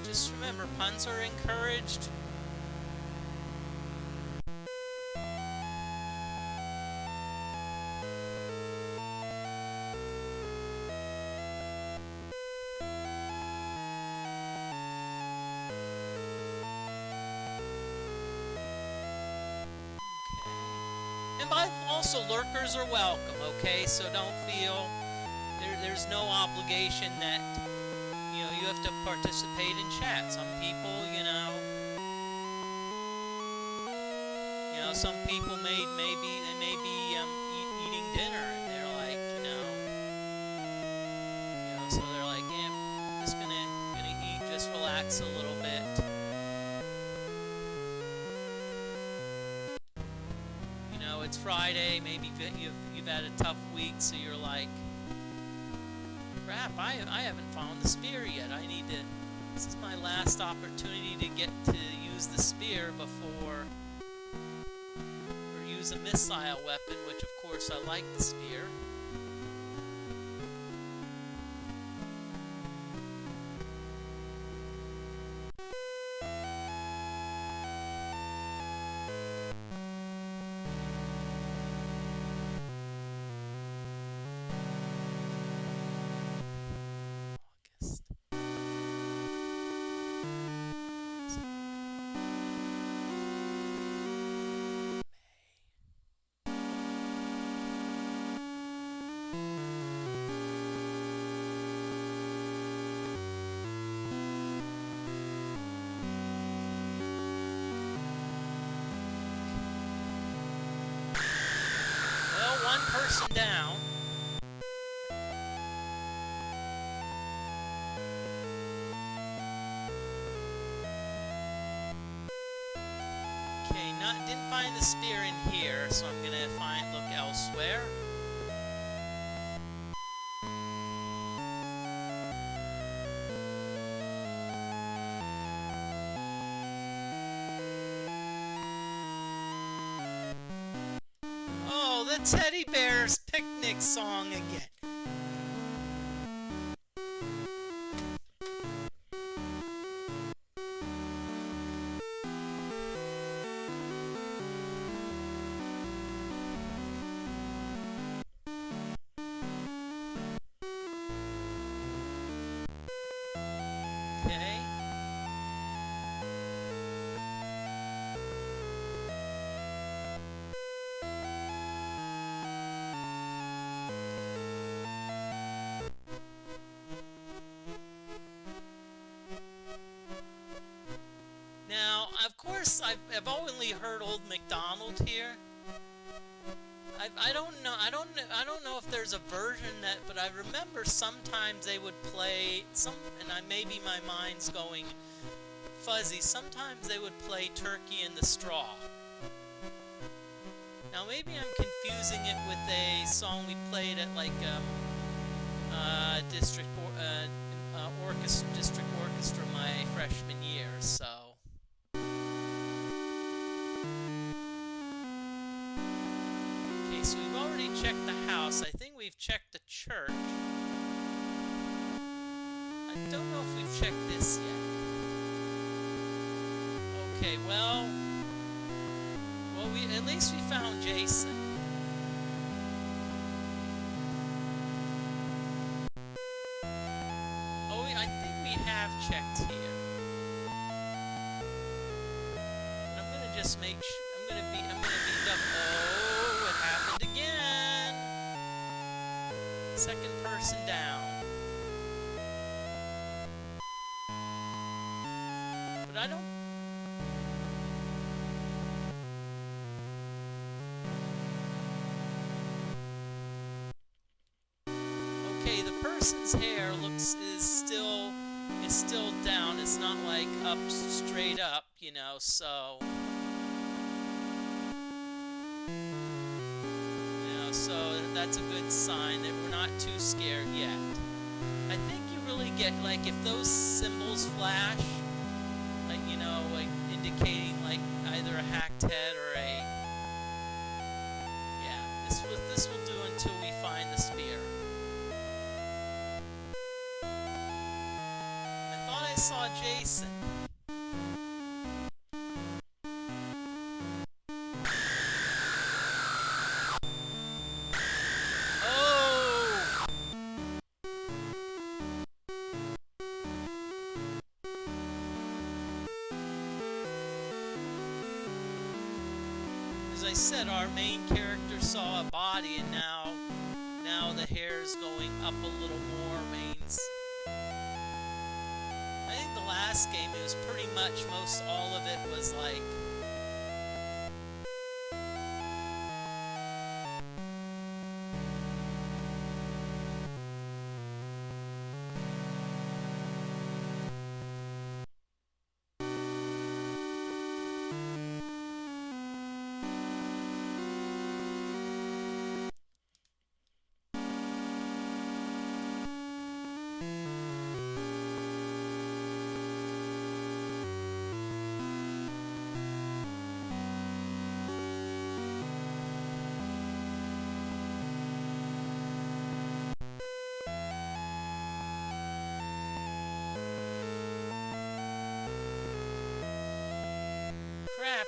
S1: Just remember, puns are encouraged. Also, lurkers are welcome, okay? So don't feel there's no obligation that you have to participate in chat. Some people, some people may be eating dinner and they're like, so they're like, yeah, I'm just gonna eat, just relax a little bit. It's Friday, maybe you've had a tough week, so you're like, crap, I haven't found the spear yet. This is my last opportunity to get to use the spear before use a missile weapon, which of course I like the spear. One person down. Okay, didn't find the spear in here, so I'm gonna look elsewhere. Oh, the teddy bear's picnic song again. Okay. Now, of course, I've only heard Old MacDonald here. I don't know if there's a version but I remember sometimes they would play maybe my mind's going fuzzy. Sometimes they would play Turkey in the Straw. Now maybe I'm confusing it with a song we played at like district orchestra my freshman year. So. So we've already checked the house. I think we've checked the church. I don't know if we've checked this yet. Okay, well, at least we found Jason. Oh, I think we have checked here. But I'm gonna just make sure. I'm gonna be double. Oh, it happened again. Second person down. But I don't. Okay, the person's hair is still down. It's not like up straight up, you know, so. So that's a good sign that we're not too scared yet. I think you really get, like, if those symbols flash, like, you know, like indicating like either a hacked head or a, yeah, this will do until we find the spear. I thought I saw Jason. As I said, our main character saw a body, and now the hair is going up a little more. I think the last game, it was pretty much all of it was like.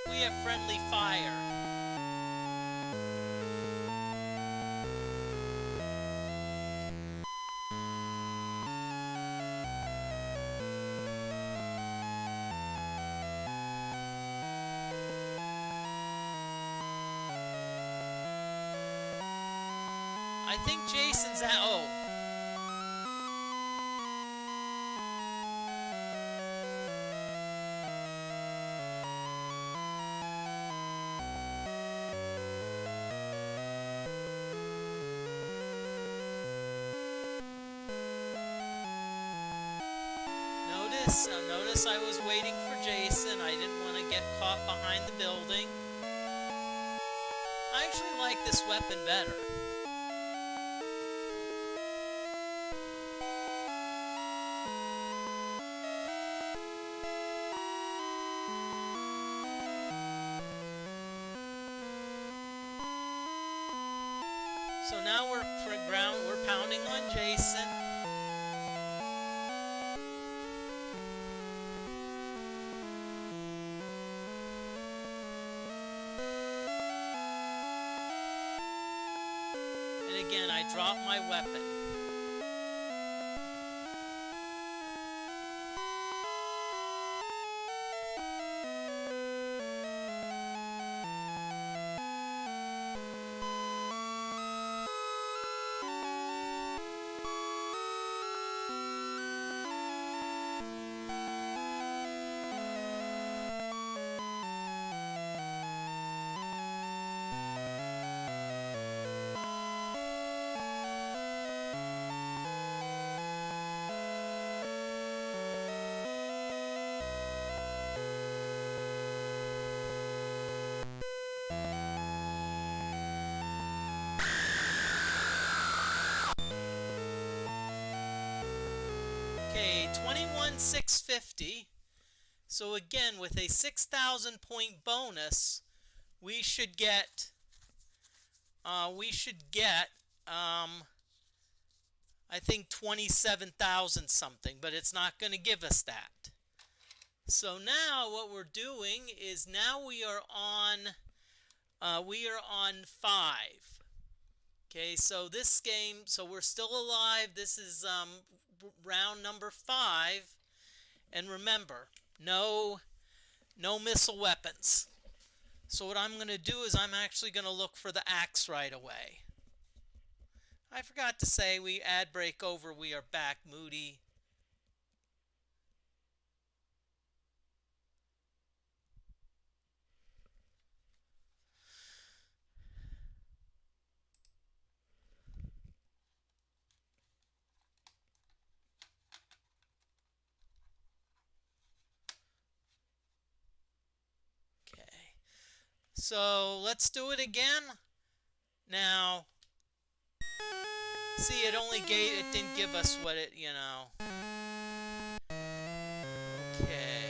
S1: we have friendly fire. I think Jason's at... Oh. Notice I was waiting for Jason. I didn't want to get caught behind the building. I actually like this weapon better. So now we're pounding on Jason. And again, I drop my weapon. Okay, 21,650. So again, with a 6,000 point bonus, we should get I think 27,000 something, but it's not going to give us that. So now what we're doing is now we are on 5. Okay, so this game, so we're still alive. This is round number 5, and remember, no missile weapons. So what I'm going to do is I'm actually going to look for the axe right away. I forgot to say, we ad break over, we are back, Moody. So let's do it again. Now, see, it didn't give us what it, Okay.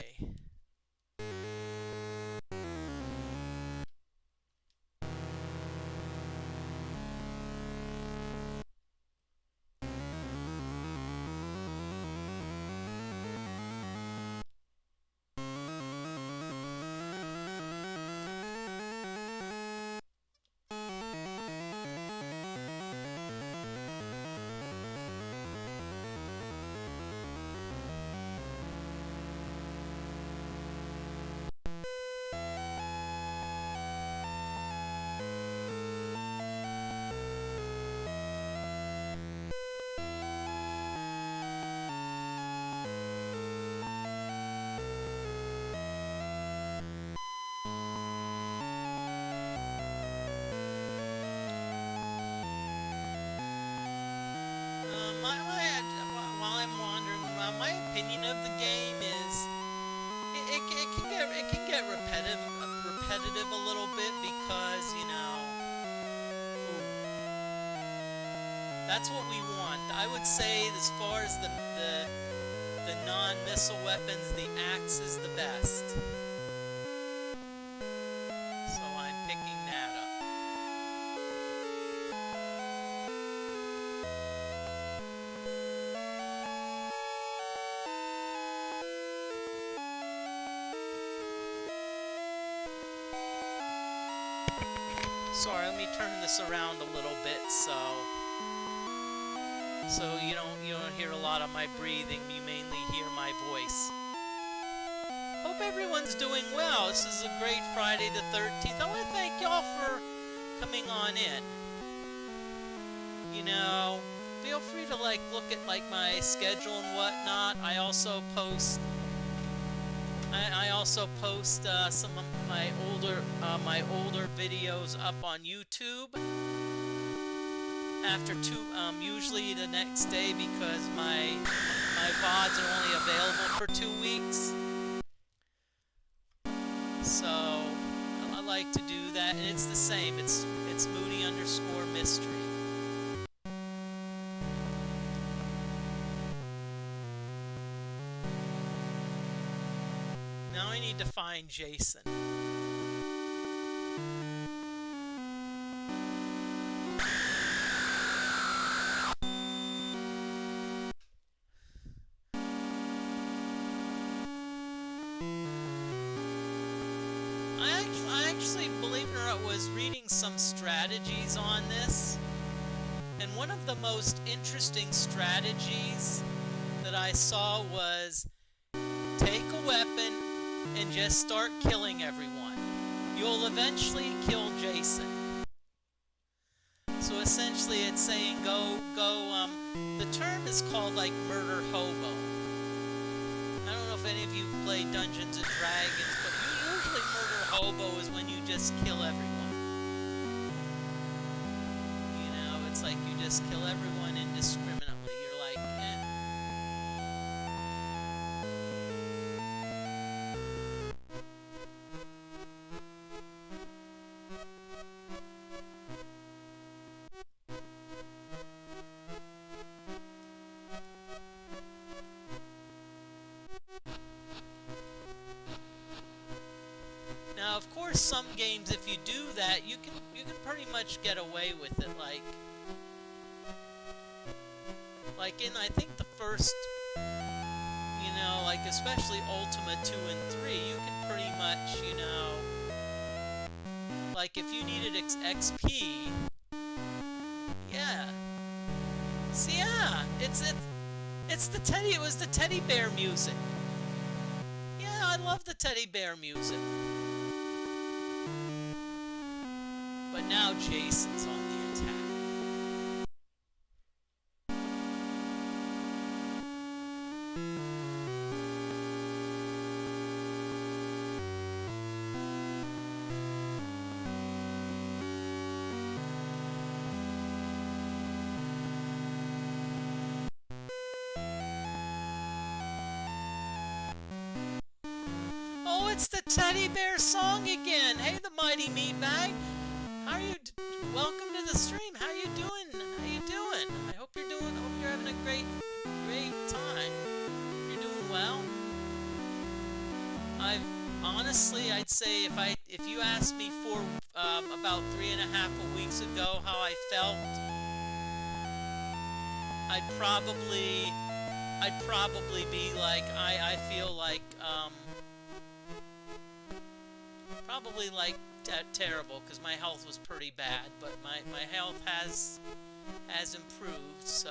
S1: While I'm wandering around, my opinion of the game is it can get repetitive a little bit because that's what we want. I would say as far as the non-missile weapons, the axe is the best. So I'm picking that up. Sorry, let me turn this around a little bit so you don't hear a lot of my breathing. You mainly hear my voice. Hope everyone's doing well. This is a great Friday the 13th. I want to thank y'all for coming on in. Feel free to look at my schedule and whatnot. I also post some of my older videos up on YouTube after usually the next day, because my VODs are only available for 2 weeks. So I like to do that, and it's the same. It's Moody_mystery. Now I need to find Jason. I actually, believe it or not, was reading some strategies on this, and one of the most interesting strategies that I saw was take a weapon and just start killing everyone. You'll eventually kill Jason. So essentially it's saying the term is called murder hobo. I don't know if any of you played Dungeons and Dragons, but usually murder hobo is when you just kill everyone. It's like you just kill everyone indiscriminately. You're like, eh. Now, of course, some games, if you do that, you can pretty much get away with it. Like in, I think, the first, especially Ultima 2 and 3, you can pretty much, if you needed XP, yeah. See, yeah, it was the teddy bear music. Yeah, I love the teddy bear music. But now Jason's on the attack. Oh, it's the teddy bear song again. Hey, the mighty meatbag. How are you? Welcome to the stream. How you doing? I hope you're having a great time. You're doing well. I'd say if you asked me for about 3.5 weeks ago how I felt, I'd probably be like I feel like probably like terrible, because my health was pretty bad, but my health has improved, so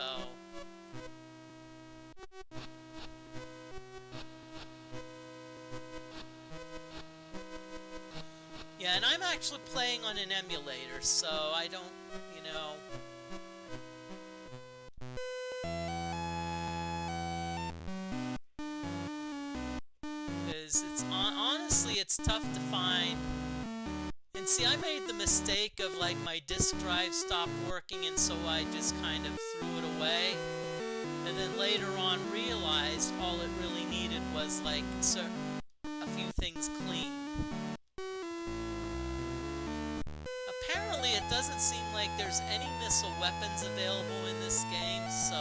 S1: yeah. And I'm actually playing on an emulator, so I don't, because honestly it's tough to find. And see, I made the mistake of my disk drive stopped working, and so I just kind of threw it away. And then later on realized all it really needed was a few things cleaned. Apparently it doesn't seem like there's any missile weapons available in this game, so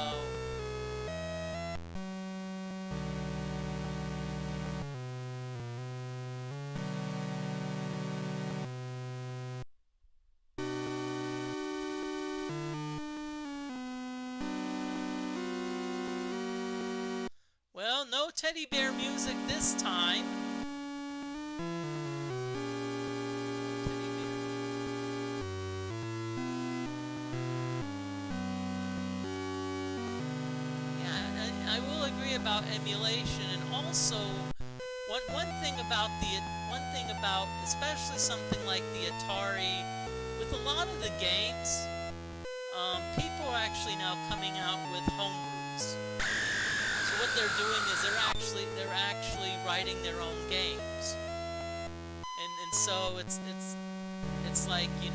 S1: well, no teddy bear music this time. about emulation, and also one thing about especially something like the Atari, with a lot of the games, people are actually now coming out with homebrews. So what they're doing is they're actually writing their own games, and so it's like, you're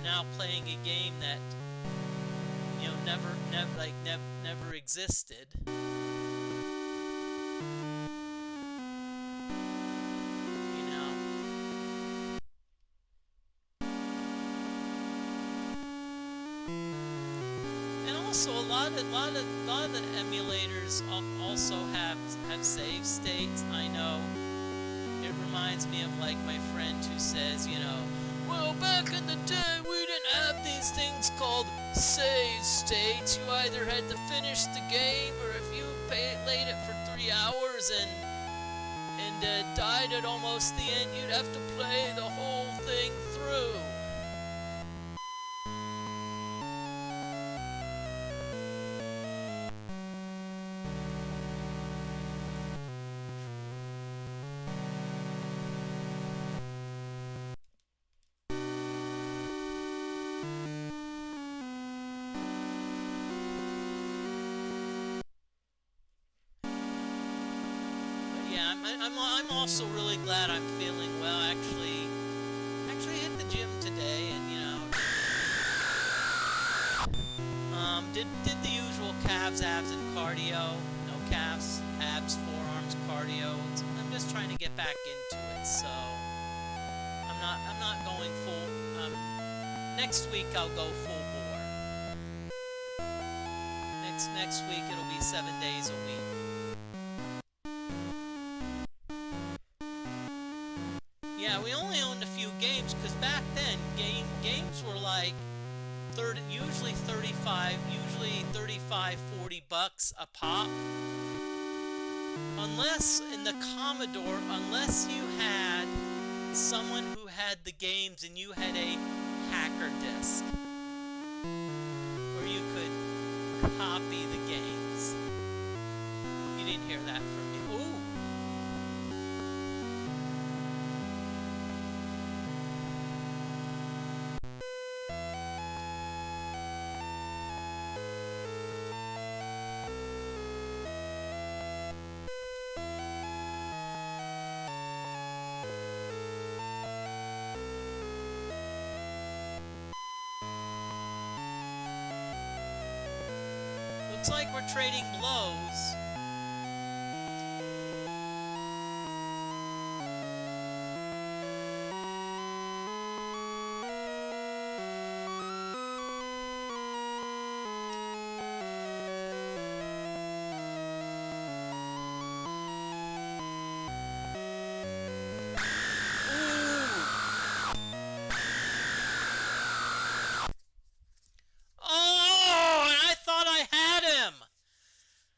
S1: now playing a game that never existed. You know. And also a lot of the emulators also have save states. I know. It reminds me of like my friend who says, well, back in the day we didn't have these things called save states. You either had to finish the game, or if you played it for 3 hours and died at almost the end, you'd have to play the whole thing through. Yeah, I'm also really glad I'm feeling well. Actually hit the gym today, and did the usual calves, abs, and cardio. No calves, abs, forearms, cardio. I'm just trying to get back into it. So I'm not going full. Next week I'll go full bore. Next week it'll be 7 days a week. Yeah, we only owned a few games because back then games were like usually 35, $40 a pop. Unless in the Commodore, unless you had someone who had the games and you had a hacker disk where you could copy the games. You didn't hear that from me. Ooh. Looks like we're trading blows.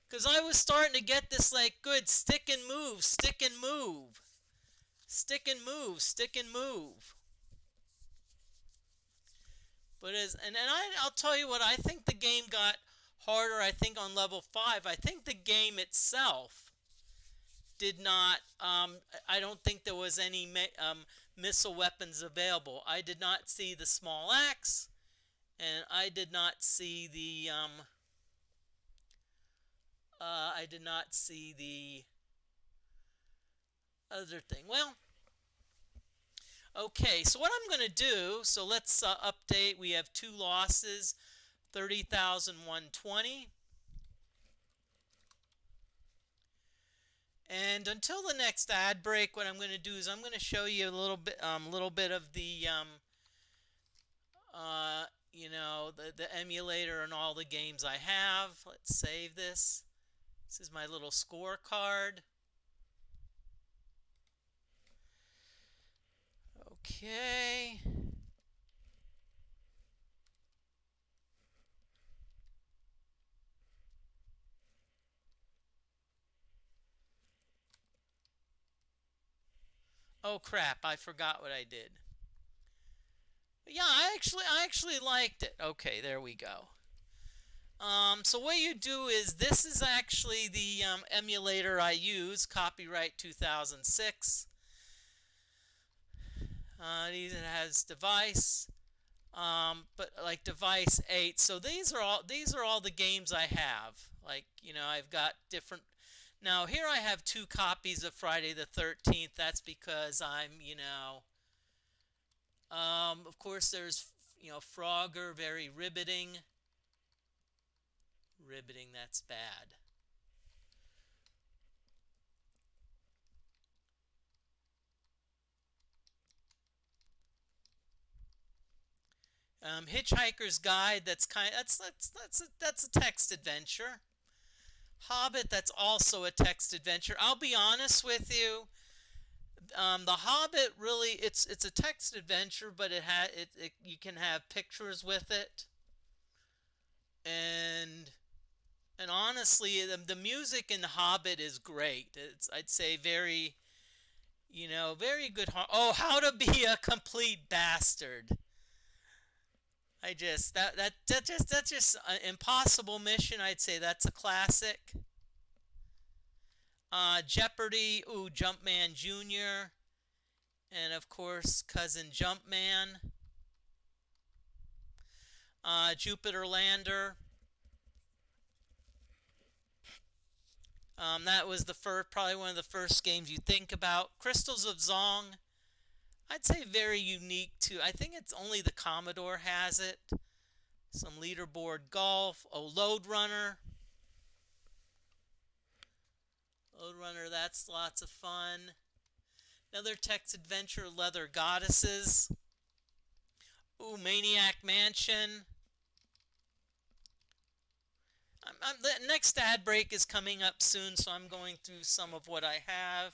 S1: Because I was starting to get this like good stick and move, stick and move, stick and move, stick and move. But I'll tell you what, I think the game got harder. I think on level 5, I think the game itself did not. I don't think there was any missile weapons available. I did not see the small axe, and I did not see the other thing. Well, okay, so what I'm going to do, so let's update. We have 2 losses, 30,120. And until the next ad break, what I'm going to do is I'm going to show you a little bit of the the emulator and all the games I have. Let's save this. This is my little scorecard. Okay. Oh crap, I forgot what I did. Yeah, I actually liked it. Okay, there we go. So what you do is this is actually the emulator I use, copyright 2006. It has device, but like device 8. So these are all the games I have. Like I've got different. Now here I have two copies of Friday the 13th. That's because of course there's Frogger, very riveting. Riveting, that's bad. Hitchhiker's Guide. That's a text adventure. Hobbit. That's also a text adventure. I'll be honest with you. The Hobbit really it's a text adventure, but you can have pictures with it, and and honestly, the music in the Hobbit is great. I'd say very good. Oh, How to Be a Complete Bastard. I just that's just an impossible mission. I'd say that's a classic. Jeopardy. Ooh, Jumpman Jr. And of course, Cousin Jumpman. Jupiter Lander. That was probably one of the first games you think about. Crystals of Zong. I'd say very unique too. I think it's only the Commodore has it. Some leaderboard golf. Oh, Load Runner. Load Runner, that's lots of fun. Another text adventure, Leather Goddesses. Ooh, Maniac Mansion. The next ad break is coming up soon, so I'm going through some of what I have.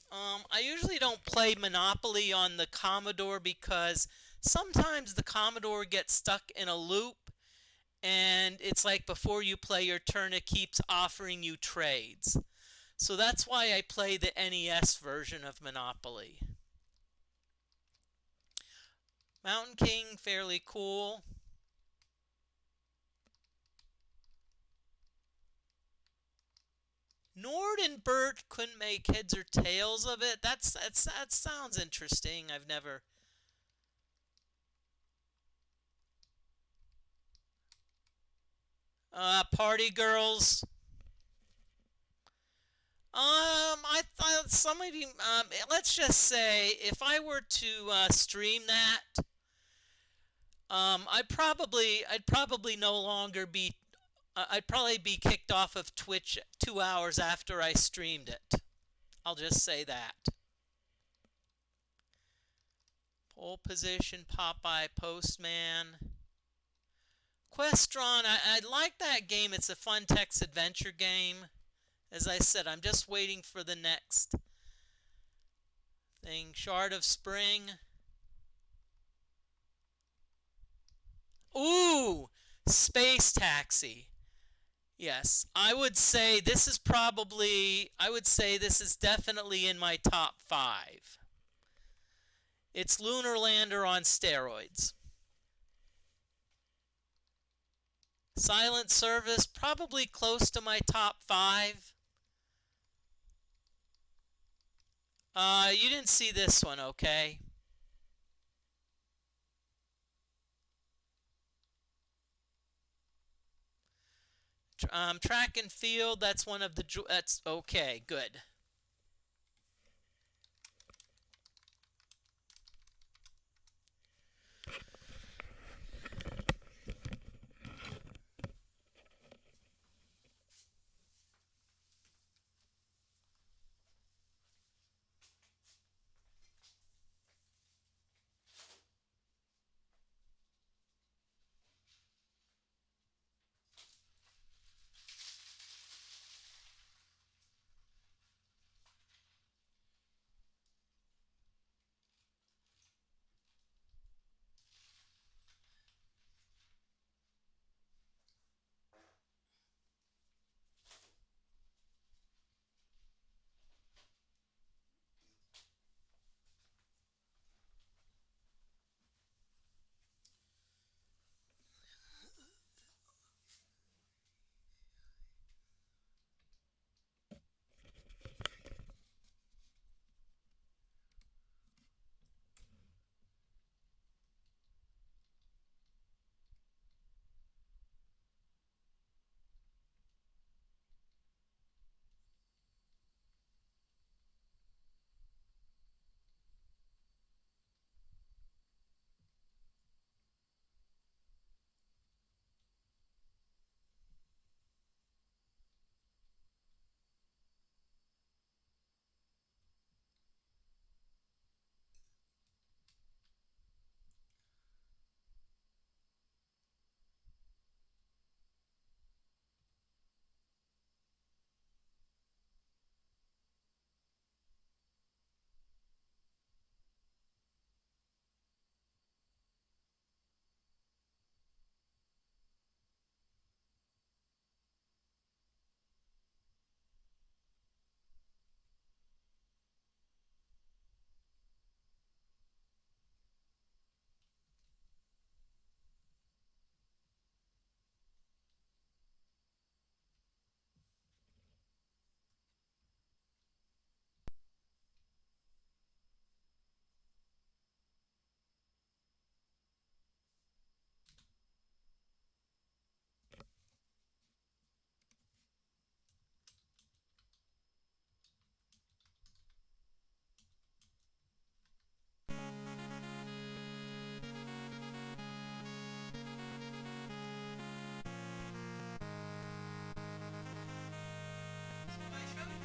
S1: I usually don't play Monopoly on the Commodore because sometimes the Commodore gets stuck in a loop, and it's like before you play your turn, it keeps offering you trades. So that's why I play the NES version of Monopoly. Mountain King, fairly cool. Nord and Bert couldn't make heads or tails of it. That sounds interesting. I've never. Party Girls. I thought some of you. Let's just say, if I were to stream that, I'd probably no longer be. I'd probably be kicked off of Twitch 2 hours after I streamed it. I'll just say that. Pole Position, Popeye, Postman. Questron, I like that game. It's a fun text adventure game. As I said, I'm just waiting for the next thing. Shard of Spring. Ooh, Space Taxi. Yes, I would say this is definitely in my top five. It's Lunar Lander on steroids. Silent Service, probably close to my top five. You didn't see this one, okay? Track and field, that's one of the. That's okay, good.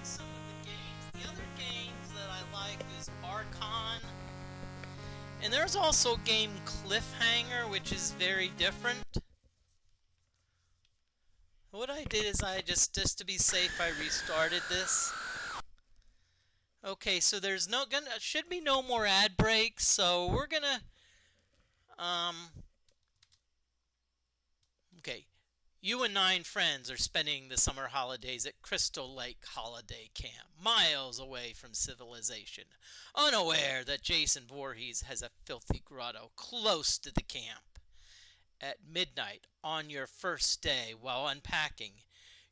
S1: some of the games. The other games that I like is Archon. And there's also game Cliffhanger, which is very different. What I did is I just to be safe, I restarted this. Okay, so there's should be no more ad breaks, so we're gonna okay. You and 9 friends are spending the summer holidays at Crystal Lake Holiday Camp, miles away from civilization, unaware that Jason Voorhees has a filthy grotto close to the camp. At midnight, on your first day, while unpacking,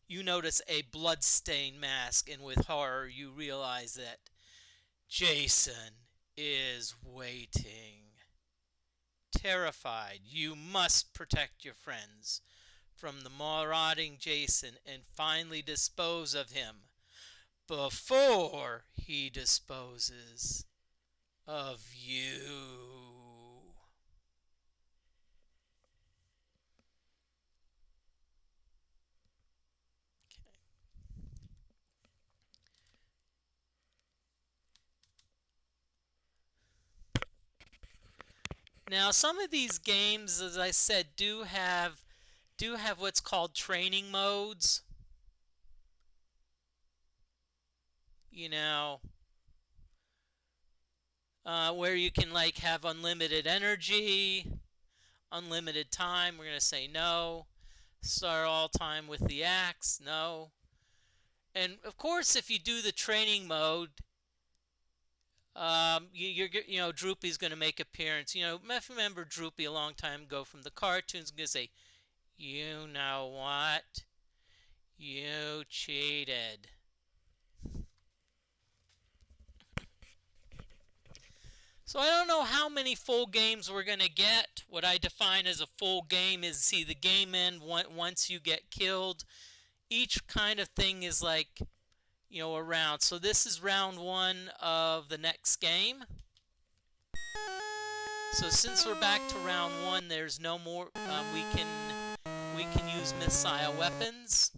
S1: you notice a blood-stained mask, and with horror you realize that Jason is waiting. Terrified, you must protect your friends from the marauding Jason and finally dispose of him before he disposes of you. Now, some of these games, as I said, do have what's called training modes. You know, where you can like have unlimited energy, unlimited time. We're gonna say no. Start all time with the axe. No. And of course, if you do the training mode, you know, Droopy's going to make appearance. You know, if you remember Droopy a long time ago from the cartoons, going to say, "You know what? You cheated." So I don't know how many full games we're going to get. What I define as a full game is, see, the game end once you get killed. Each kind of thing is like, you know, a round. So this is round 1 of the next game. So since we're back to round 1, there's no more. We can use missile weapons.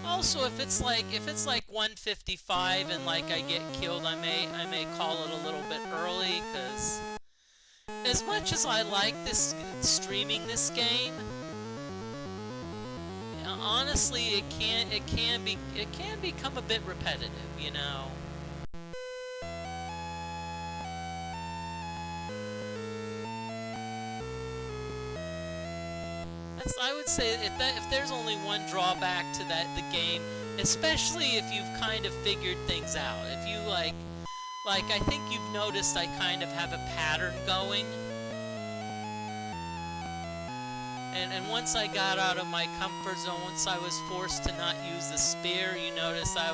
S1: Also, if it's like 155 and like I get killed, I may call it a little bit early, because as much as I like this streaming this game, honestly, it can become a bit repetitive, you know. I would say if there's only one drawback to the game, especially if you've kind of figured things out. If you like I think you've noticed I kind of have a pattern going. And once I got out of my comfort zone, once I was forced to not use the spear, you notice I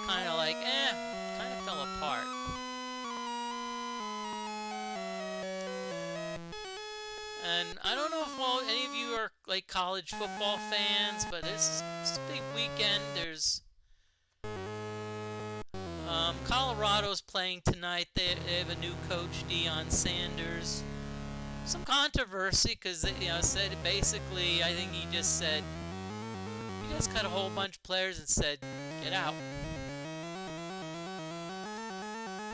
S1: kind of like, kind of fell apart. And I don't know if any of you are like college football fans, but it's a big weekend. There's Colorado's playing tonight. They have a new coach, Deion Sanders. Some controversy because said basically, I think he just cut a whole bunch of players and said, get out.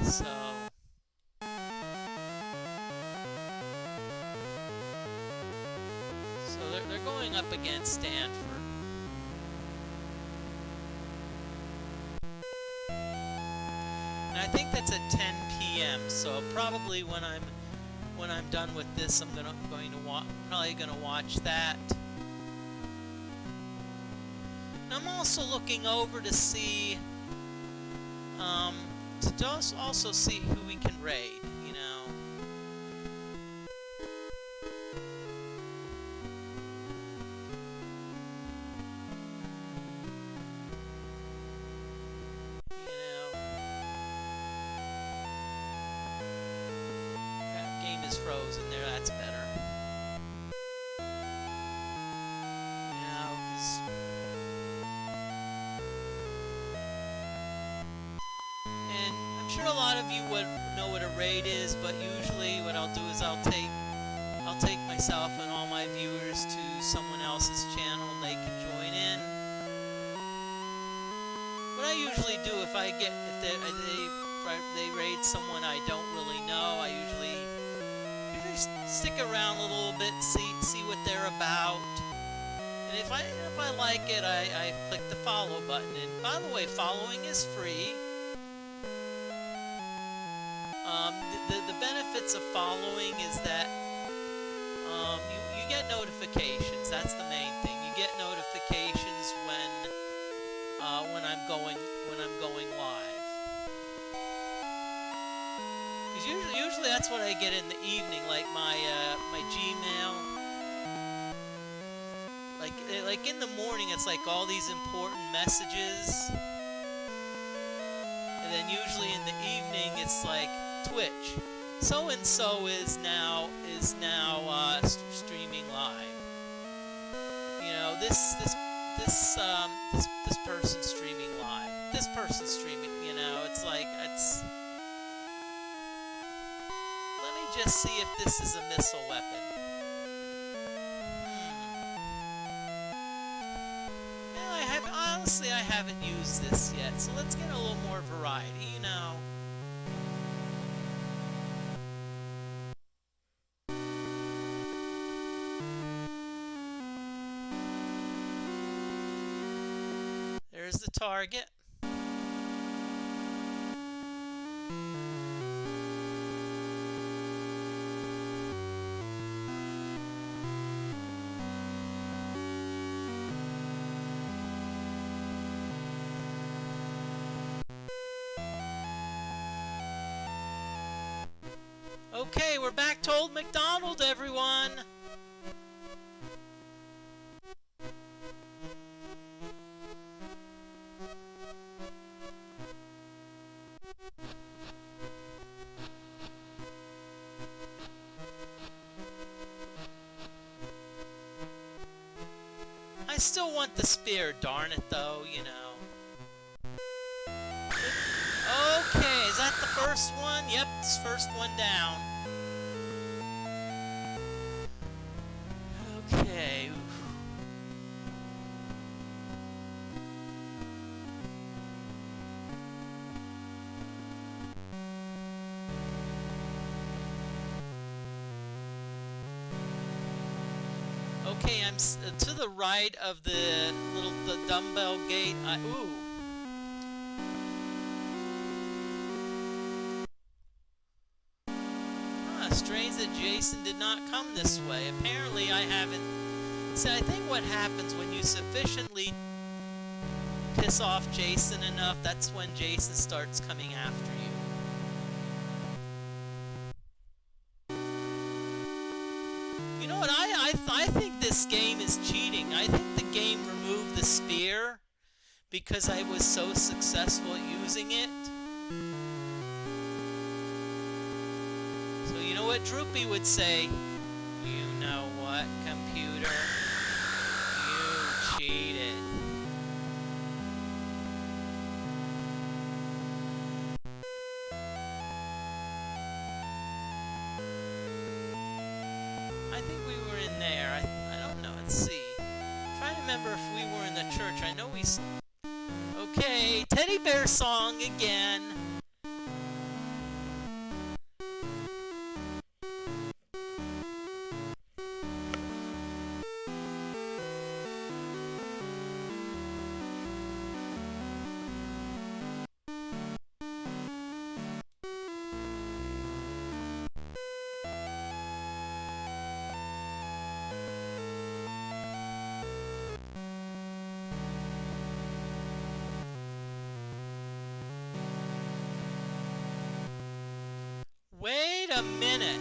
S1: So they're going up against Stanford. And I think that's at 10 p.m. So probably when I'm done with this, I'm probably gonna watch that. And I'm also looking over to see to also see who we can raid. Frozen there, that's better. And I'm sure a lot of you would know what a raid is, but usually what I'll do is I'll take myself and all my viewers to someone else's channel and they can join in. What I usually do if they raid someone I don't really know, I usually stick around a little bit, see what they're about. And if I like it, I click the follow button. And by the way, following is free. The benefits of following is that you get notifications. That's the main thing. You get notifications when I'm going live. Because usually that's what I get in the evening, like my Gmail. Like in the morning, it's like all these important messages, and then usually in the evening, it's like Twitch. So and so is now streaming live. You know, this person's streaming live. This person's streaming. You know, it's like it's. Let me just see if this is a missile weapon. Honestly, I haven't used this yet, so let's get a little more variety, you know. There's the target. Okay, we're back to Old MacDonald, everyone! I still want the spear, darn it, though, you know. Okay, is that the first one? Yep, it's first one down. Okay. Okay, I'm to the right of the dumbbell gate. Ooh. Strange that Jason did not come this way. Apparently I haven't... See, I think what happens when you sufficiently piss off Jason enough, that's when Jason starts coming after you. You know what, I think this game is cheating. I think the game removed the spear because I was so successful at using it. You know what Droopy would say? You know what, computer? You cheated. I think we were in there. I don't know. Let's see. I'm trying to remember if we were in the church. I know we... Okay, teddy bear song again. Wait a minute.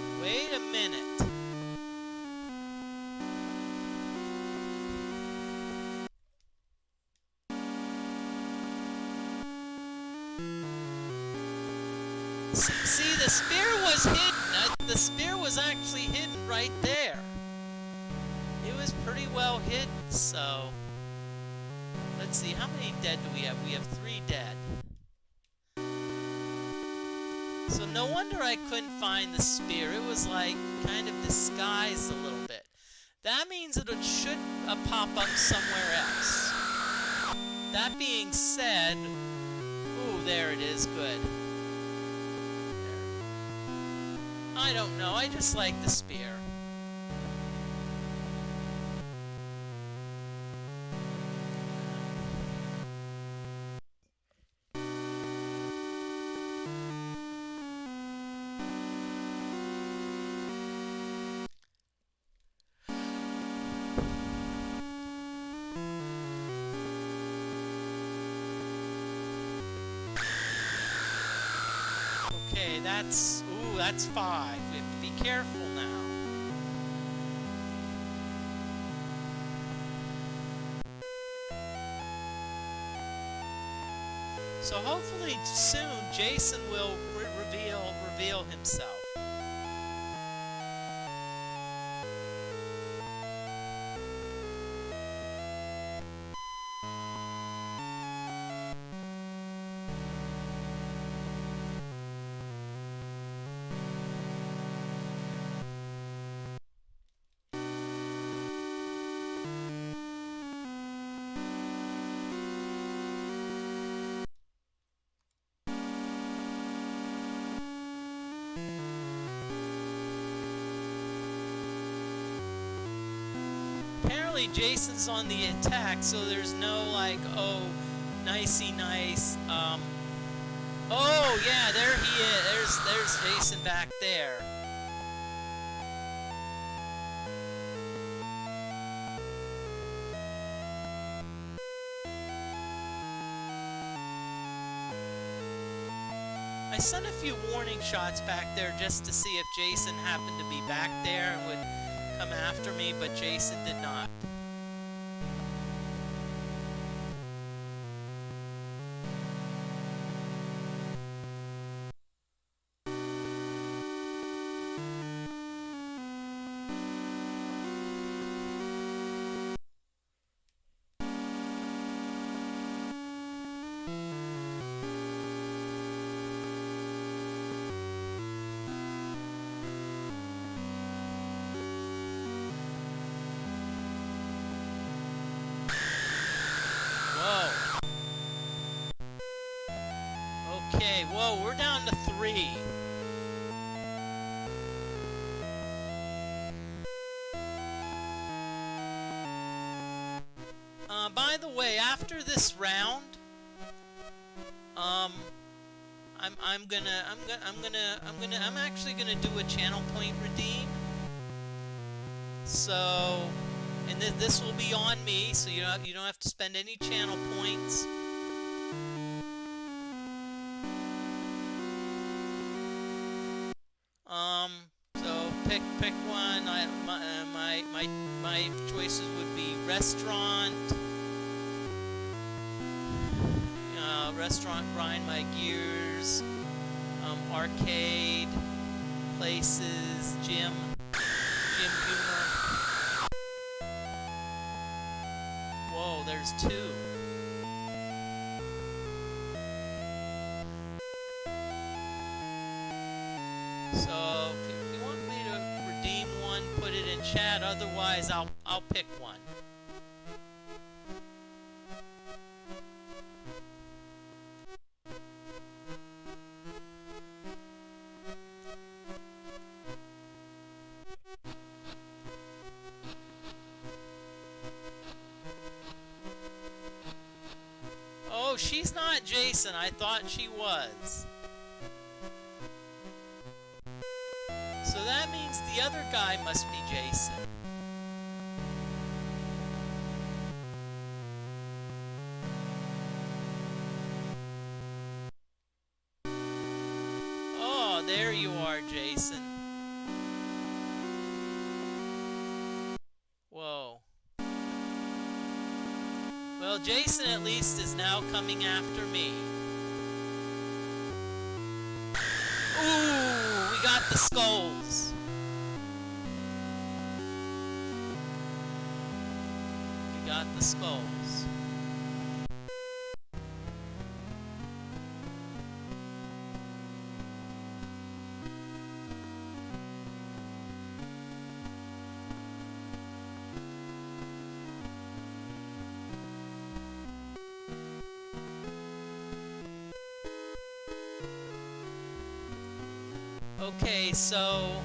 S1: See, the spear was hidden. The spear was actually hidden right there. It was pretty well hidden, so... Let's see, how many dead do we have? We have 3 dead. So no wonder I couldn't find the spear. It was like kind of disguised a little bit. That means it should pop up somewhere else. That being said, ooh, there it is, good. I don't know, I just like the spear. Okay, that's 5. We have to be careful now. So hopefully soon Jason will reveal himself. Apparently Jason's on the attack, so there's no like, oh, nicey nice. Oh yeah, there he is. There's Jason back there. I sent a few warning shots back there just to see if Jason happened to be back there and would come after me, but Jason did not. Okay, whoa, we're down to 3. By the way, after this round, I'm actually gonna do a channel point redeem. So, and this will be on me, so you don't have to spend any channel points. So pick one. My choices would be restaurant. Restaurant grind my gears. Arcade places. Gym humor. Whoa, there's 2. So if you want me to redeem one, put it in chat. Otherwise, I'll pick one. Oh, she's not Jason. I thought she was. So that means the other guy must be Jason. Oh, there you are, Jason. Whoa. Well, Jason at least is now coming after me. Ooh, we got the skulls. We got the skulls. Okay, so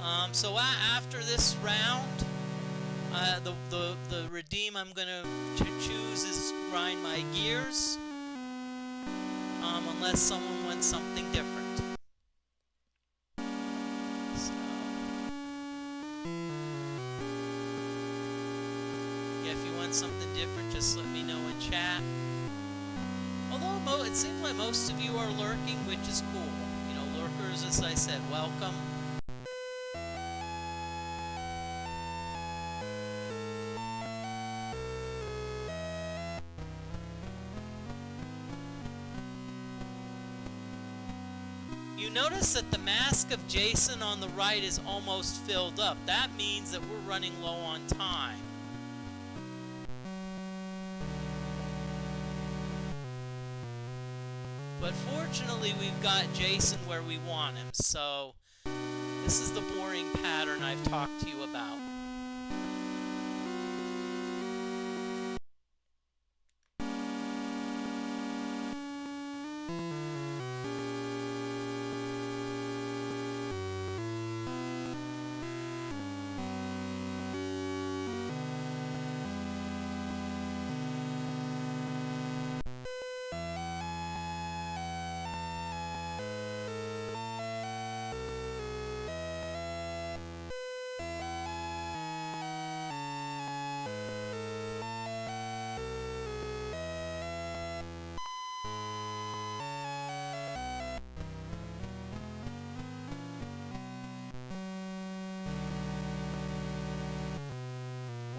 S1: after this round, the redeem I'm gonna choose is grind my gears, unless someone wants something different. So, yeah, if you want something different, just let me know in chat. Although it seems like most of you are lurking, which is cool. You know, lurkers, as I said, welcome. You notice that the mask of Jason on the right is almost filled up. That means that we're running low on time. But fortunately, we've got Jason where we want him, so this is the boring pattern I've talked to you about.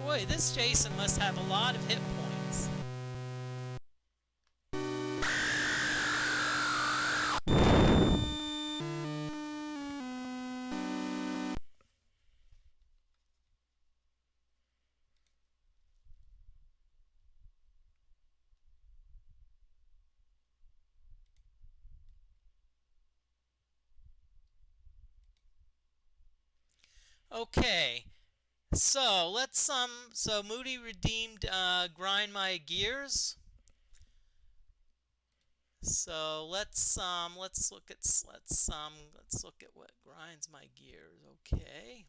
S1: Boy, this Jason must have a lot of hit points. Okay, so let's so Moody redeemed grind my gears. So let's look at what grinds my gears. Okay.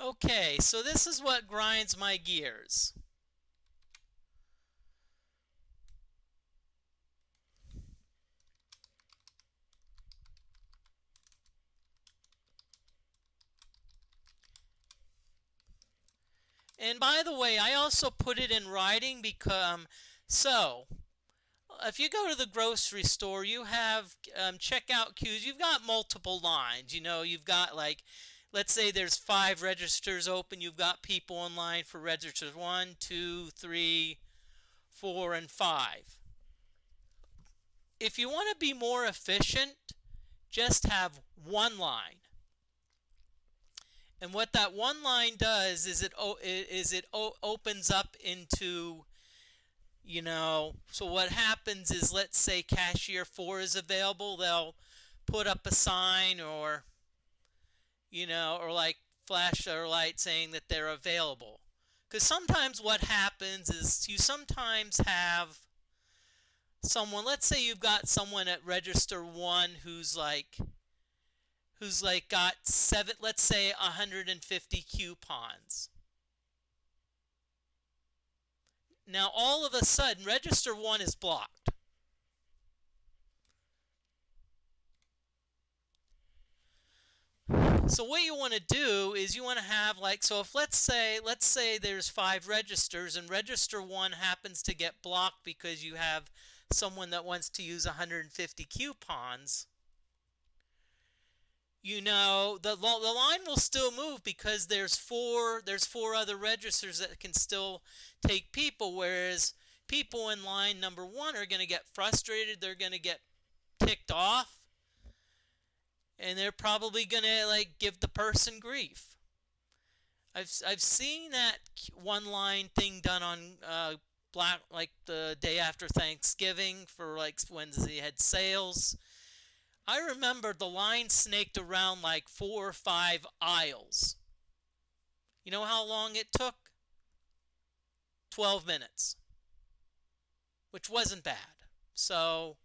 S1: Okay, so this is what grinds my gears. And by the way, I also put it in writing because, so, if you go to the grocery store, you have checkout queues. You've got multiple lines. You know, you've got like, let's say there's 5 registers open. You've got people in line for registers 1, 2, 3, 4, and 5. If you want to be more efficient, just have one line. And what that one line does is it opens up into, you know, so what happens is, let's say cashier 4 is available, they'll put up a sign, or, you know, or like flash their light saying that they're available. Because sometimes what happens is you sometimes have someone, let's say you've got someone at register 1 who's like got let's say 150 coupons. Now all of a sudden register 1 is blocked. So what you want to do is you want to have like, so if let's say there's 5 registers and register 1 happens to get blocked because you have someone that wants to use 150 coupons, the line will still move because there's four other registers that can still take people, whereas people in line number 1 are going to get frustrated, they're going to get ticked off, and they're probably going to like give the person grief. I've seen that one line thing done on like the day after Thanksgiving for like when they had sales. I remember the line snaked around like 4 or 5 aisles. You know how long it took? 12 minutes, which wasn't bad. So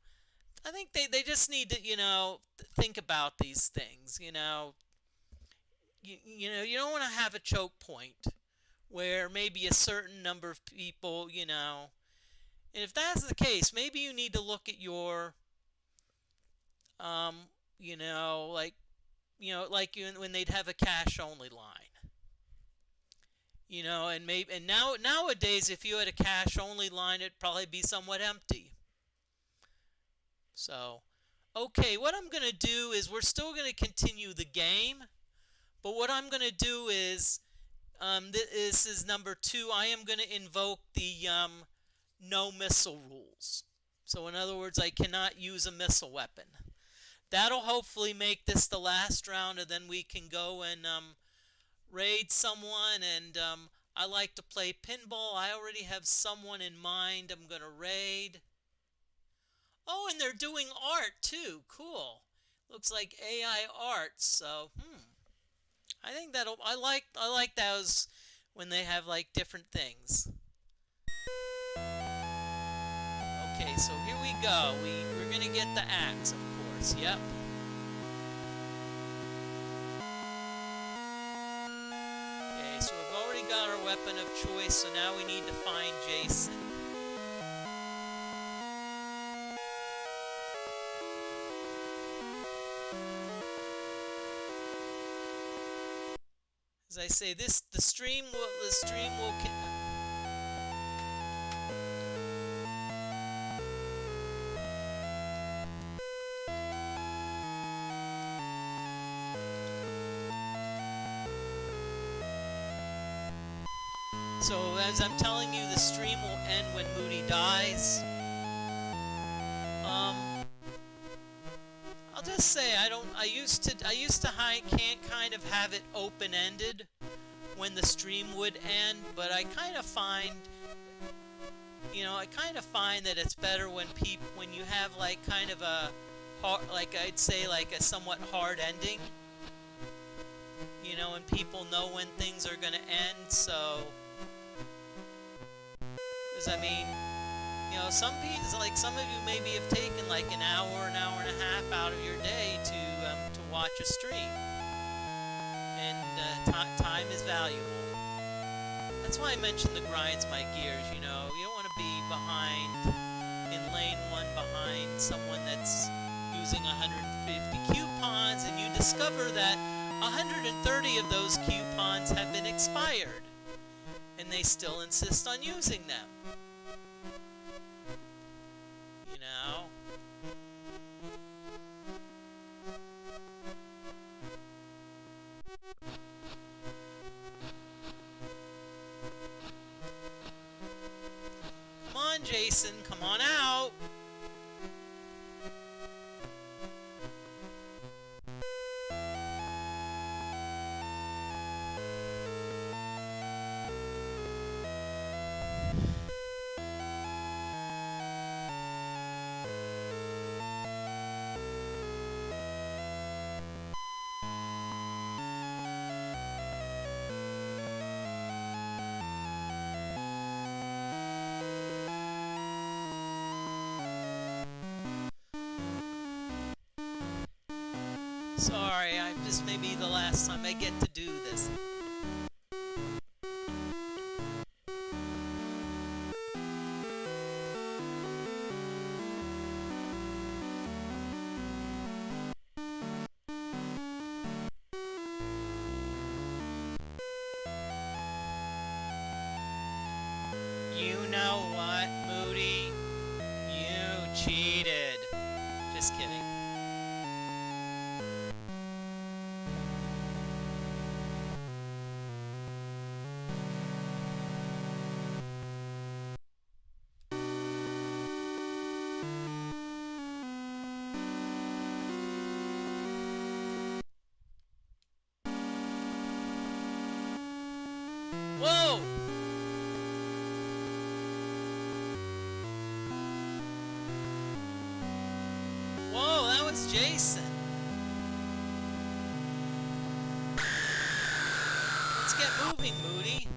S1: I think they just need to, think about these things. You don't want to have a choke point where maybe a certain number of people, and if that's the case, maybe you need to look at your, like, when they'd have a cash only line, and nowadays if you had a cash only line, it'd probably be somewhat empty. So, okay, what I'm going to do is we're still going to continue the game, but what I'm going to do is, this is number 2, I am going to invoke the no missile rules. So in other words, I cannot use a missile weapon. That'll hopefully make this the last round, and then we can go and raid someone. And I like to play pinball. I already have someone in mind I'm going to raid. Oh, and they're doing art too. Cool. Looks like AI art. So, I think I like those when they have like different things. Okay, so here we go. We're gonna get the axe, of course. Yep. Okay, so we've already got our weapon of choice, so now we need to find Jason. As I say, the stream will So as I'm telling you, the stream will end when Moody dies. I'll just say I used to can't kind of have it open-ended when the stream would end, but I kind of find that it's better when you have like kind of a like I'd say like a somewhat hard ending. And people know when things are going to end, so because some people, like some of you maybe have taken like an hour and a half out of your day to watch a stream, and time is valuable. That's why I mentioned the grinds my gears. You don't want to be behind in lane 1 behind someone that's using 150 coupons, and you discover that 130 of those coupons have been expired, and they still insist on using them. Come on, Jason, come on out. Sorry, this may be the last time I get to do this. Whoa! Whoa, that was Jason. Let's get moving, Moody.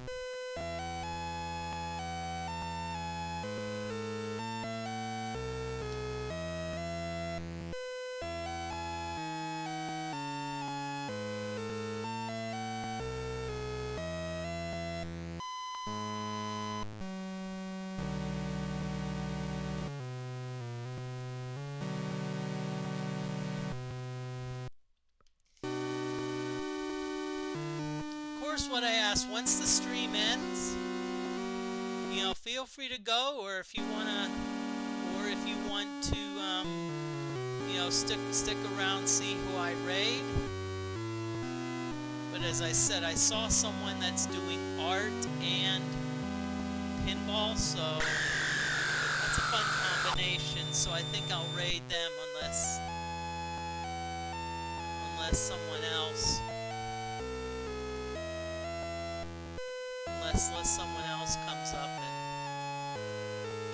S1: Of course, what I ask, once the stream ends, you know, feel free to go, or if you wanna, or if you want to, you know, stick around, see who I raid. But as I said, I saw someone that's doing art and pinball, so that's a fun combination. So I think I'll raid them unless someone else. Unless someone else comes up and...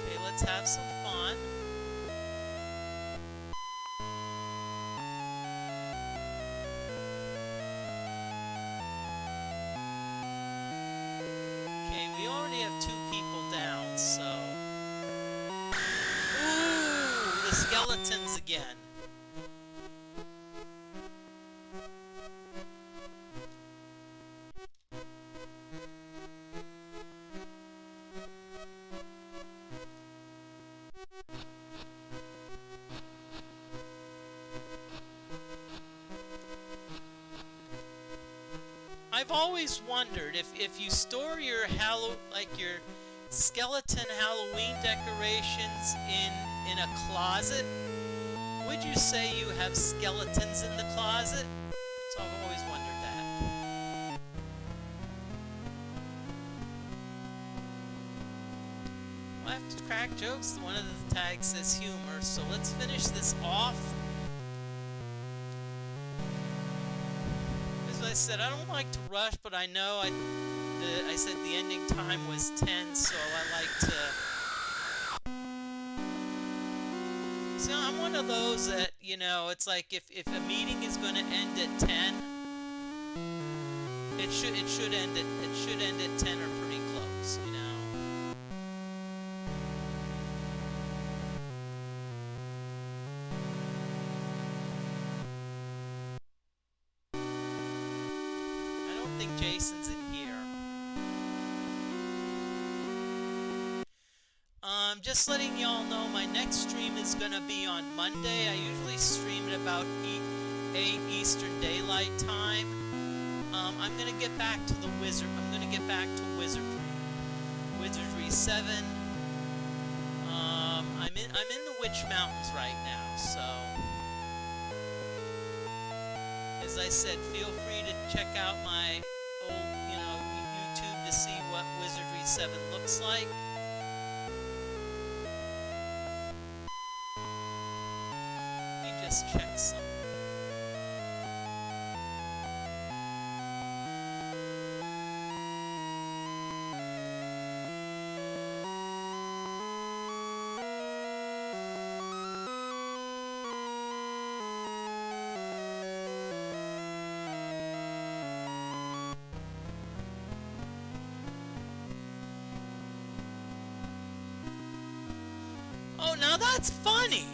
S1: Okay, let's have some fun. Okay, we already have 2 people down, so... Ooh, the skeletons again. I've always wondered if you store your your skeleton Halloween decorations in a closet, would you say you have skeletons in the closet? So I've always wondered that. Well, I have to crack jokes. One of the tags says humor, so let's finish this off. I said I don't like to rush, but I know I said the ending time was 10, so I like to. So I'm one of those that, you know, it's like if a meeting is going to end at 10, it should end at 10 or pretty close, you know. Jason's in here. Just letting y'all know, my next stream is gonna be on Monday. I usually stream at about 8 Eastern Daylight Time. I'm gonna get back to the I'm gonna get back to Wizardry 7. I'm in the Witch Mountains right now, so. As I said, feel free to check out my old, you know, YouTube to see what Wizardry 7 looks like. Let me just check something. Oh, now that's funny.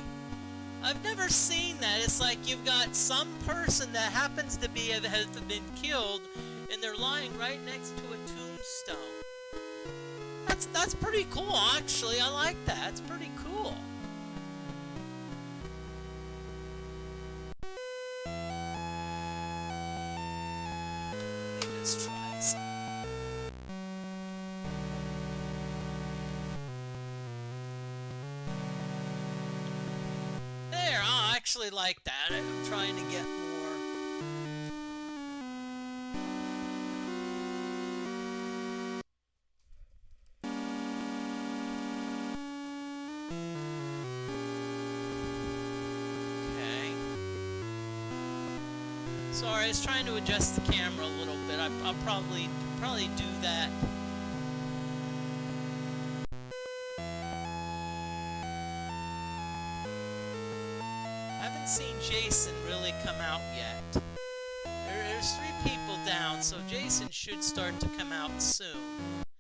S1: I've never seen that. It's like you've got some person that happens to be has been killed, and they're lying right next to a tombstone. That's pretty cool, actually. I like that. It's pretty cool. Let me just try some. I actually like that. I'm trying to get more. Okay. Sorry, I was trying to adjust the camera a little bit. I'll probably do that. I haven't seen Jason really come out yet. There's 3 people down, so Jason should start to come out soon.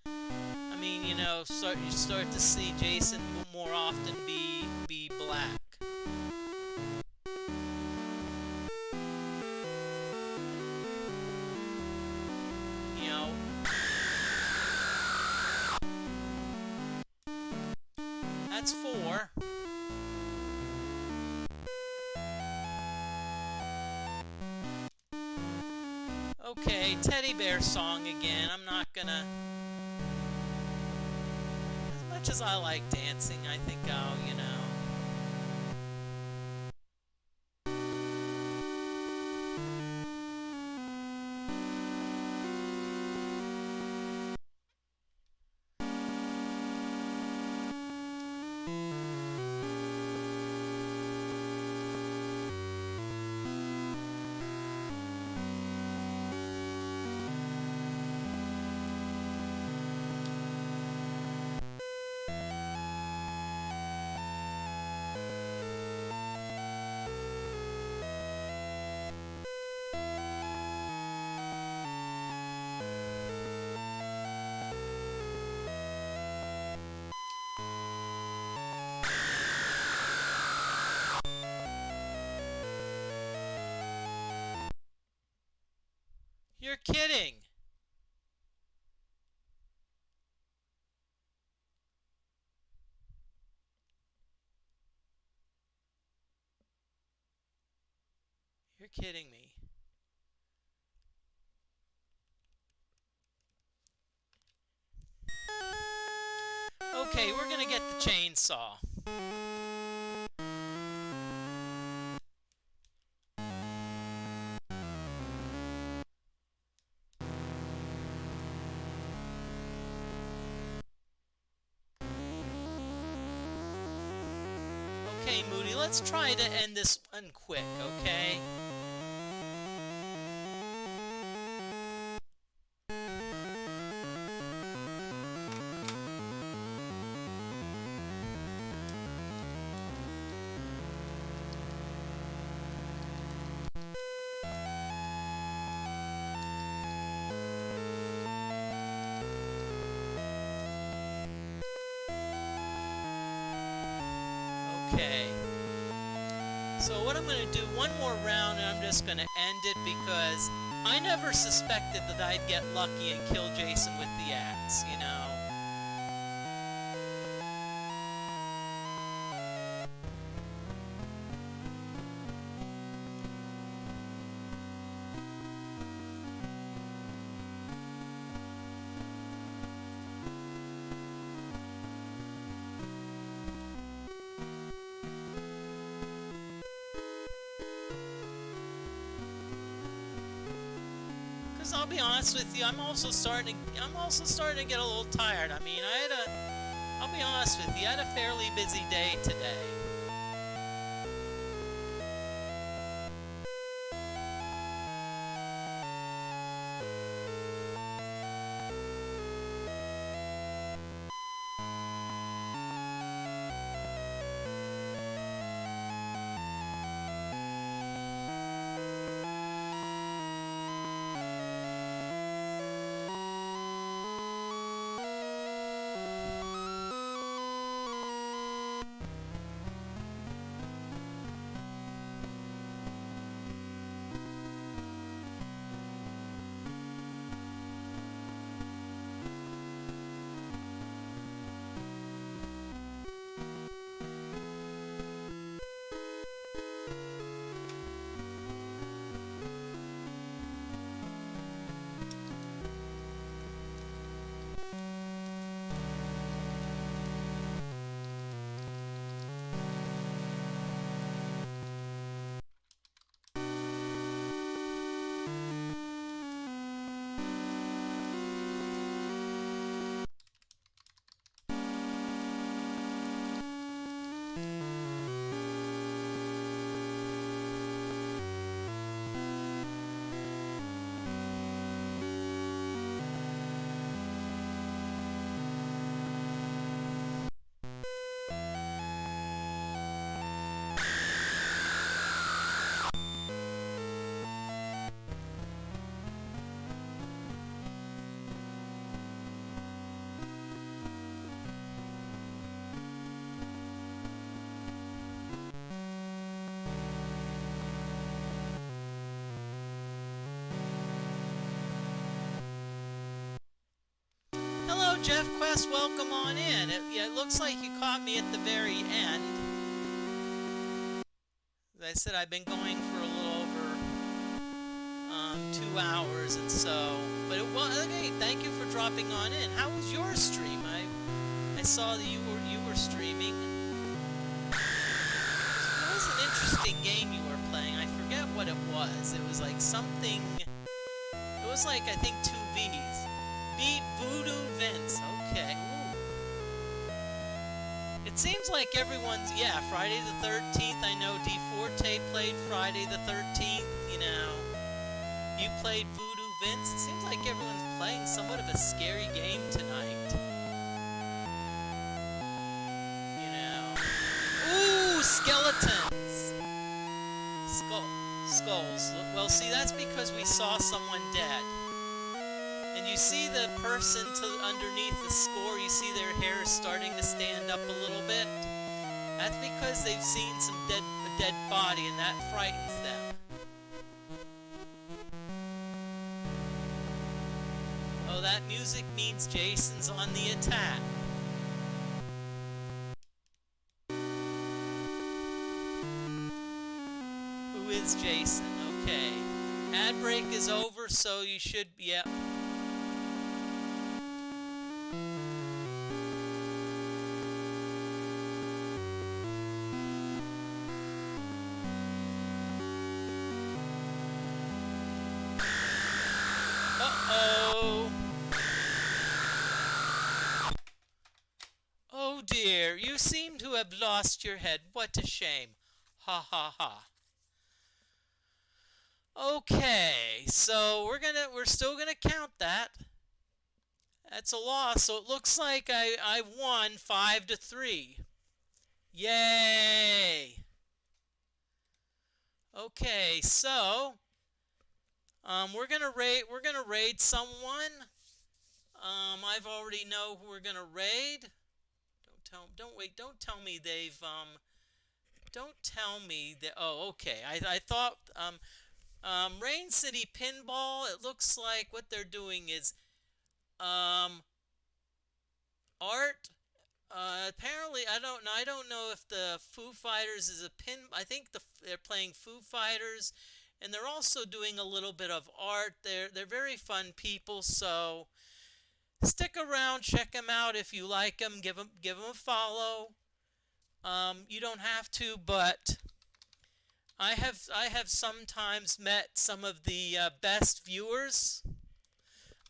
S1: I mean, you know, you start to see Jason more often be black. You know. That's 4. Okay, teddy bear song again. I'm not gonna... As much as I like dancing, I think I'll, you know... You're kidding! You're kidding me. Okay, we're gonna get the chainsaw. Okay, Moody, let's try to end this one quick, okay? Okay. So what I'm going to do, one more round, and I'm just going to end it because I never suspected that I'd get lucky and kill Jason with the axe, you know? I'll be honest with you, I'm also starting to get a little tired. I mean, I'll be honest with you, I had a fairly busy day today. Yes, welcome on in. It looks like you caught me at the very end. As I said, I've been going for a little over 2 hours and so. But it was okay. Thank you for dropping on in. How was your stream? I saw that you were streaming. It was an interesting game you were playing. I forget what it was. It was like something. It was like I think 2 V's. Beat Voodoo Vince. Okay. Ooh. It seems like everyone's Friday the 13th. I know D Forte played Friday the 13th. You know, you played Voodoo Vince. It seems like everyone's playing somewhat of a scary game tonight. You know. Ooh, skeletons. Skulls. Well, see, that's because we saw someone dead. And you see the person underneath the score, you see their hair is starting to stand up a little bit. That's because they've seen a dead body, and that frightens them. Oh, that music means Jason's on the attack. Who is Jason? Okay. Ad break is over, so you should, yep. Uh-oh. Oh dear, you seem to have lost your head. What a shame. Ha ha ha. Okay, so we're still gonna count that. That's a loss, so it looks like I won 5-3. Yay! Okay, so we're gonna raid someone. I've already know who we're gonna raid. Don't tell me they've don't tell me that. Oh, okay. I thought Rain City Pinball. It looks like what they're doing is art. Apparently, I don't know if the Foo Fighters is a pin. I think they're playing Foo Fighters, and they're also doing a little bit of art. They're very fun people. So stick around, check them out if you like them. Give them a follow. You don't have to, but I have sometimes met some of the best viewers.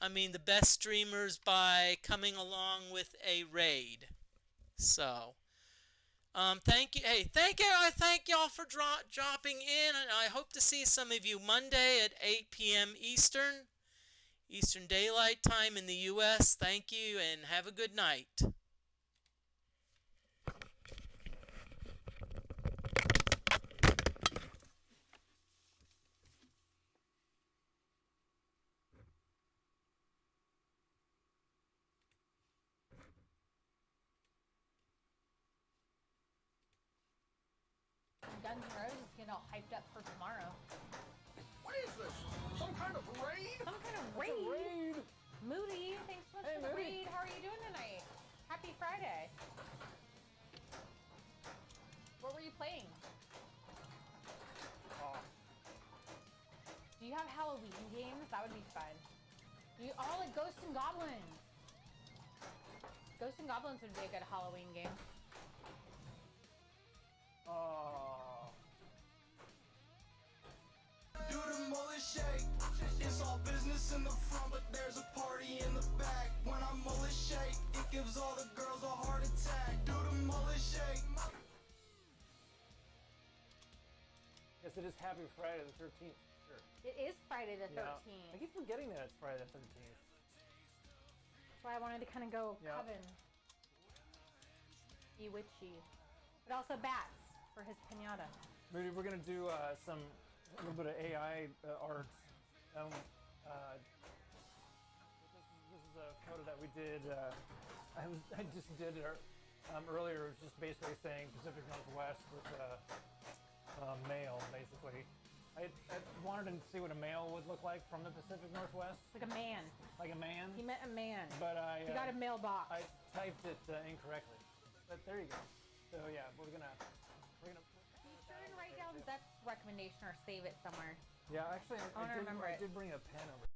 S1: I mean, the best streamers by coming along with a raid. So, thank you. Hey, thank y'all for dropping in, and I hope to see some of you Monday at 8 p.m. Eastern Daylight Time in the U.S. Thank you, and have a good night.
S2: Guns N' Roses getting all hyped up for tomorrow.
S3: What is this? Some kind of raid?
S2: Some kind of raid? Moody, thanks so much for the raid. How are you doing tonight? Happy Friday. What were you playing? Do you have Halloween games? That would be fun. Like Ghosts and Goblins. Ghosts and Goblins would be a good Halloween game.
S3: Do the mullet shake. It's all business in the front, but there's a party in the back. When I mullet shake, it gives all the girls a heart attack. Do the mullet shake.
S4: Yes, it is Happy Friday the 13th. Sure.
S2: It is Friday the 13th.
S4: Yeah. I keep forgetting that it's Friday the 13th.
S2: That's why I wanted to kind of go coven. Be witchy. But also bats for his pinata.
S4: We're going to do a little bit of AI art. This is a photo that we did. I just did it earlier. It was just basically saying Pacific Northwest with male, basically. I wanted to see what a male would look like from the Pacific Northwest.
S2: Like a man.
S4: Like a man.
S2: He meant a man.
S4: But
S2: He got a mailbox.
S4: I typed it incorrectly. But there you go. So yeah, we're gonna.
S2: Be sure and write down Zeth's recommendation or save it somewhere.
S4: Yeah, actually,
S2: I wanna remember
S4: I
S2: it.
S4: did bring a pen over.